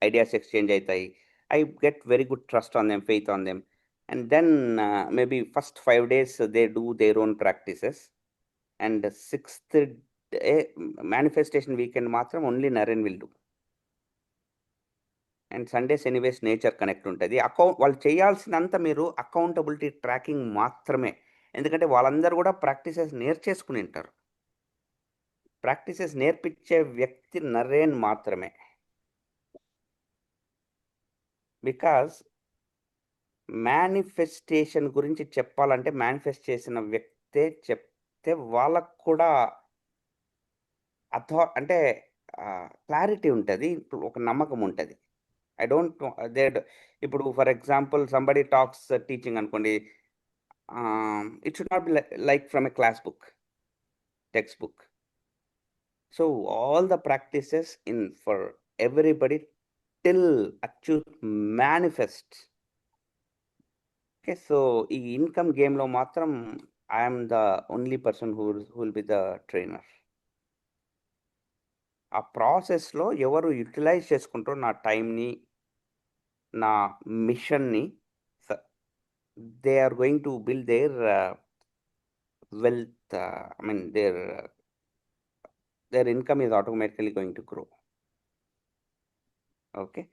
ఐడియాస్ ఎక్స్చేంజ్ అవుతాయి. I get very good trust on them, faith on them. and then maybe first 5 days they do their own practices, and 6th day manifestation weekend matram only Naren will do. And Sundays anyways nature connect ఉంటుంది. వాళ్ళు చేయాల్సినంత మీరు accountability tracking మాత్రమే. ఎందుకంటే వాళ్ళందరూ కూడా practices నేర్చేసుకుని ఉంటారు. Practices నేర్పించే వ్యక్తి నరేన్ మాత్రమే. బికాజ్ మేనిఫెస్టేషన్ గురించి చెప్పాలంటే మేనిఫెస్ట్ చేసిన వ్యక్తే చెప్తే వాళ్ళకు కూడా అంటే క్లారిటీ ఉంటుంది, ఒక నమ్మకం ఉంటుంది. ఐ డోంట్ దే ఇప్పుడు for example somebody talks teaching అనుకోండి, it should not be like from a class book, textbook. So all the practices in for everybody till Achyut manifest. Okay, so ఈ income గేమ్లో మాత్రం I'm the only person who will be the trainer. ఆ ప్రాసెస్లో ఎవరు utilise చేసుకుంటారో నా టైంని, నా మిషన్ని, they are going to build their wealth. I mean their income is automatically going to grow. Okay,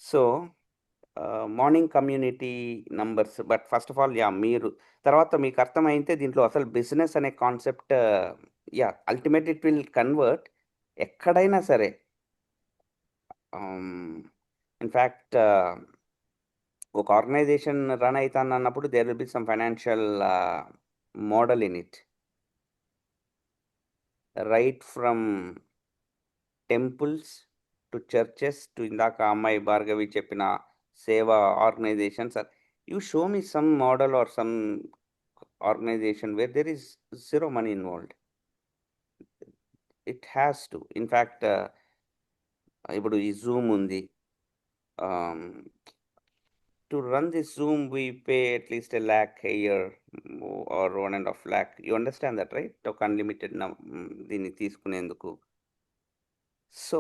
so morning community numbers. But first of all మీరు తర్వాత మీకు అర్థమైతే దీంట్లో అసలు బిజినెస్ అనే concept ultimate it will convert ఎక్కడైనా సరే. In fact ఒక ఆర్గనైజేషన్ రన్ అవుతాను అన్నప్పుడు there will be some financial model in it, right from temples to churches to ఇందాక అమ్మాయి భార్గవి చెప్పిన సేవా organisations. You show me some model or some organisation where there is zero money involved. It has to. In fact ఇప్పుడు ఈ Zoom ఉంది. To run this Zoom, we pay at least $1 lakh a year or 1.5 lakh. You understand that, right? Talk unlimited దీన్ని తీసుకునేందుకు. So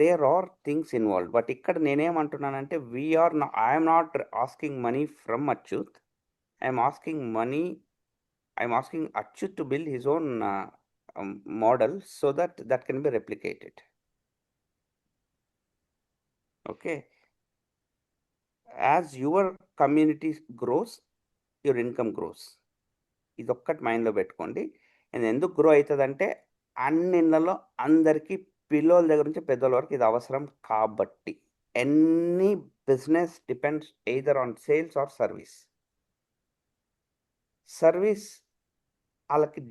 there are things involved. But ఇక్కడ నేనేమంటున్నానంటే I'm not asking money from Achyut. I'm asking Achyut to build his own model so that can be replicated. Okay. As your community grows, your income grows. ఇది ఒక్కటి మైండ్లో పెట్టుకోండి. And ఎందుకు grow అవుతుందంటే అన్ని ఇళ్ళలో అందరికీ పిల్లల దగ్గర నుంచి పెద్దోళ్ళ వరకు ఇది అవసరం కాబట్టి. Any business depends either on sales or service. Service వాళ్ళకి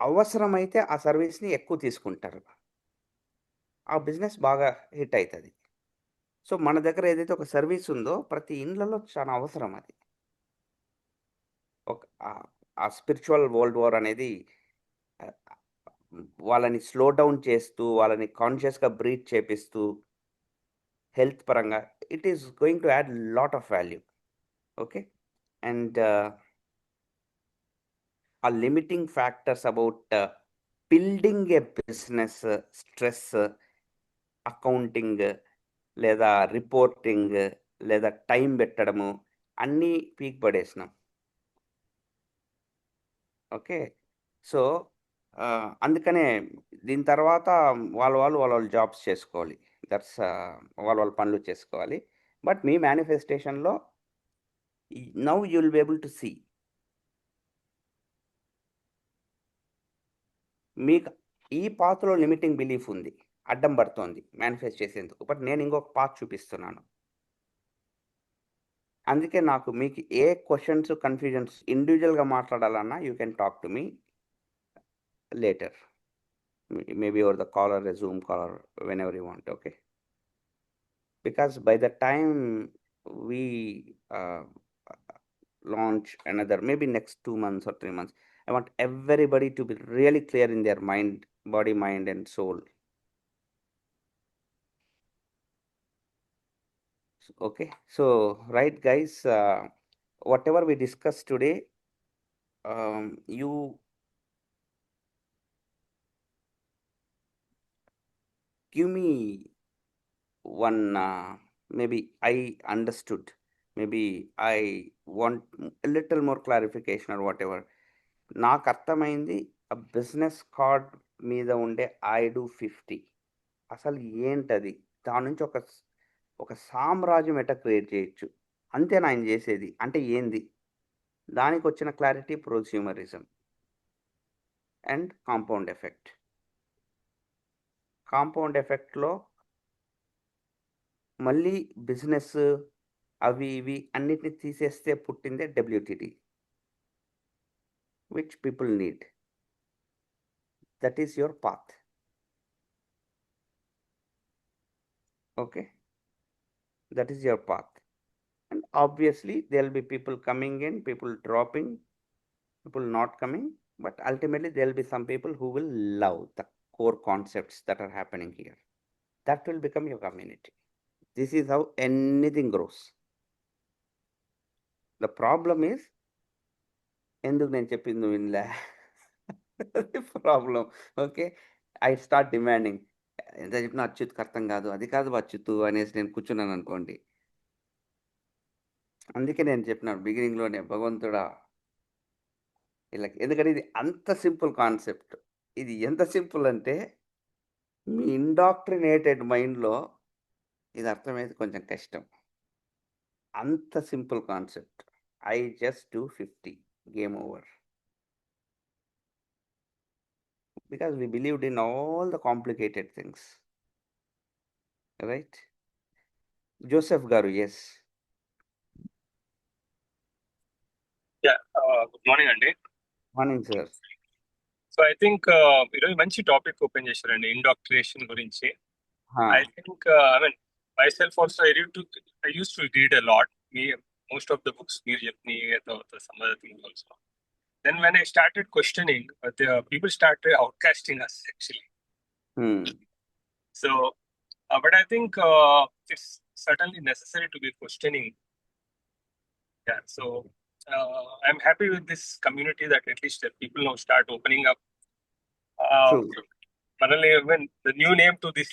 అవసరమైతే ఆ సర్వీస్ని ఎక్కువ తీసుకుంటారు, ఆ బిజినెస్ బాగా హిట్ అవుతుంది. సో మన దగ్గర ఏదైతే ఒక సర్వీస్ ఉందో ప్రతి ఇండ్లలో చాలా అవసరం అది. ఒక ఆ స్పిరిచువల్ వరల్డ్ వార్ అనేది వాళ్ళని స్లో డౌన్ చేస్తూ, వాళ్ళని కాన్షియస్గా బ్రీత్ చేపిస్తూ, హెల్త్ పరంగా it is going to add lot of value. Okay, and uh limiting factors about building a business, stress, accounting లేదా రిపోర్టింగ్ లేదా టైం పెట్టడము అన్నీ పీక్ పడేసినాం. ఓకే, సో అందుకనే దీని తర్వాత వాళ్ళ జాబ్స్ చేసుకోవాలి, దట్స్ వాళ్ళ పనులు చేసుకోవాలి. బట్ మీ మేనిఫెస్టేషన్లో now you will be able to see మీకు ఈ పాత్రలో లిమిటింగ్ బిలీఫ్ ఉంది, అడ్డం పడుతోంది మేనిఫెస్ట్ చేసేందుకు. బట్ నేను ఇంకొక పాత్ చూపిస్తున్నాను. అందుకే నాకు మీకు ఏ క్వశ్చన్స్, కన్ఫ్యూజన్స్ ఇండివిజువల్గా మాట్లాడాలన్నా you can talk to me later, maybe over the call or Zoom call or whenever you want. Okay, because by the time we launch another, maybe next 2 months or 3 months, I want everybody to be really clear in their mind, body, mind and soul. Okay, so right guys, whatever we discussed today, you give me one, maybe I understood maybe I want a little more clarification or whatever. నాకు అర్థమైంది ఆ business card మీద ఉండే I do 50 అసలు ఏంటది, దాని నుంచి ఒక సామ్రాజ్యం ఎట్లా క్రియేట్ చేయొచ్చు, అంతేనా ఆయన చేసేది అంటే ఏంది, దానికి వచ్చిన clarity prosumerism and compound effect. Compound ఎఫెక్ట్లో మళ్ళీ బిజినెస్ అవి ఇవి అన్నిటిని తీసేస్తే పుట్టిందే WTD, which people need. That is your path. Okay, that is your path. And obviously there will be people coming in, people dropping, people not coming, but ultimately there will be some people who will love the core concepts that are happening here. That will become your community. This is how anything grows. The problem is, ఎందుకు నేను చెప్పింది నువ్వు వినలే, problem. Okay, I start demanding, ఎంత చెప్పినా అచ్యుత్కి అర్థం కాదు, అది కాదు అచ్యుత్ అనేసి నేను కూర్చున్నాను అనుకోండి. అందుకే నేను చెప్పినాను బిగినింగ్లోనే, భగవంతుడా ఇలా, ఎందుకంటే ఇది అంత సింపుల్ కాన్సెప్ట్. ఇది ఎంత సింపుల్ అంటే మీ ఇండాక్ట్రినేటెడ్ మైండ్లో ఇది అర్థమైతే కొంచెం కష్టం. అంత simple concept. I just do 50, game over. Because we believed in all the complicated things. Right? Joseph Garu, yes. Yeah, good morning, Andy. Morning, sir. So I think ఈరోజు మంచి టాపిక్ ఓపెన్ చేశారండి, indoctrination గురించి. I think I mean myself also I used to read a lot. Most of the books మీరు చెప్పిన some other things also. Then when I started questioning, the people started outcasting us actually. So, but I think it's certainly necessary to be questioning. Yeah, so I'm happy with this community that at least people now start opening up. Finally, when the new name to this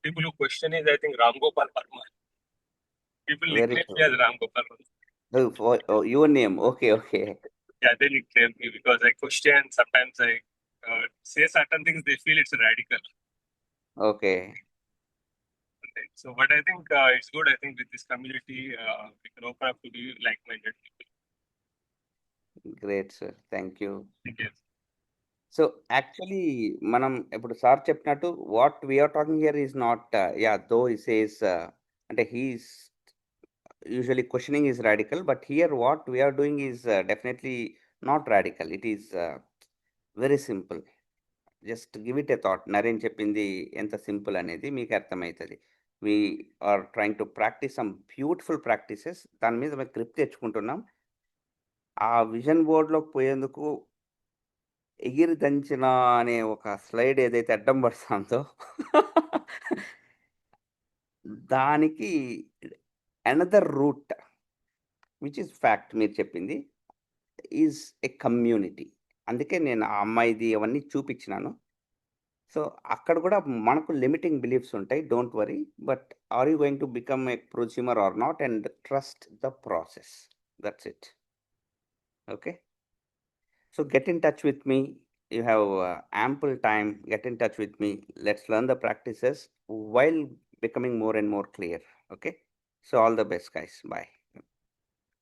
people who question is, I think, Ram Gopal Verma. People nickname me as Ram Gopal Verma. Oh, your name. Okay. Yeah, they nickname me because I question. Sometimes I say certain things, they feel it's radical. Okay. So, but I think it's good. I think with this community, we can open up to be like-minded people. Great, sir. Thank you. Thank you. So actually, మనం ఇప్పుడు sir చెప్పినట్టు what we are talking here is not, though he says అంటే he's usually questioning is radical, but here what we are doing is definitely not radical. It is very simple. Just give it a thought. Naren చెప్పింది ఎంత simple అనేది మీకు అర్థమవుతుంది. We are trying to practice some beautiful practices. దాని మీద మేము grip తెచ్చుకుంటున్నాం. ఆ vision బోర్డ్లోకి పోయేందుకు ఎగిరి దంచిన అనే ఒక స్లైడ్ ఏదైతే అడ్డం పడుతుందో దానికి another route which is fact మీరు చెప్పింది ఈజ్ ఏ కమ్యూనిటీ. అందుకే నేను ఆ అమ్మాయిది అవన్నీ చూపించినాను. సో అక్కడ కూడా మనకు లిమిటింగ్ బిలీఫ్స్ ఉంటాయి, don't worry. But are you going to become a prosumer or not, and trust the process. That's it. Okay, so get in touch with me. You have ample time. Get in touch with me. Let's learn the practices while becoming more and more clear. Okay, so all the best, guys. Bye.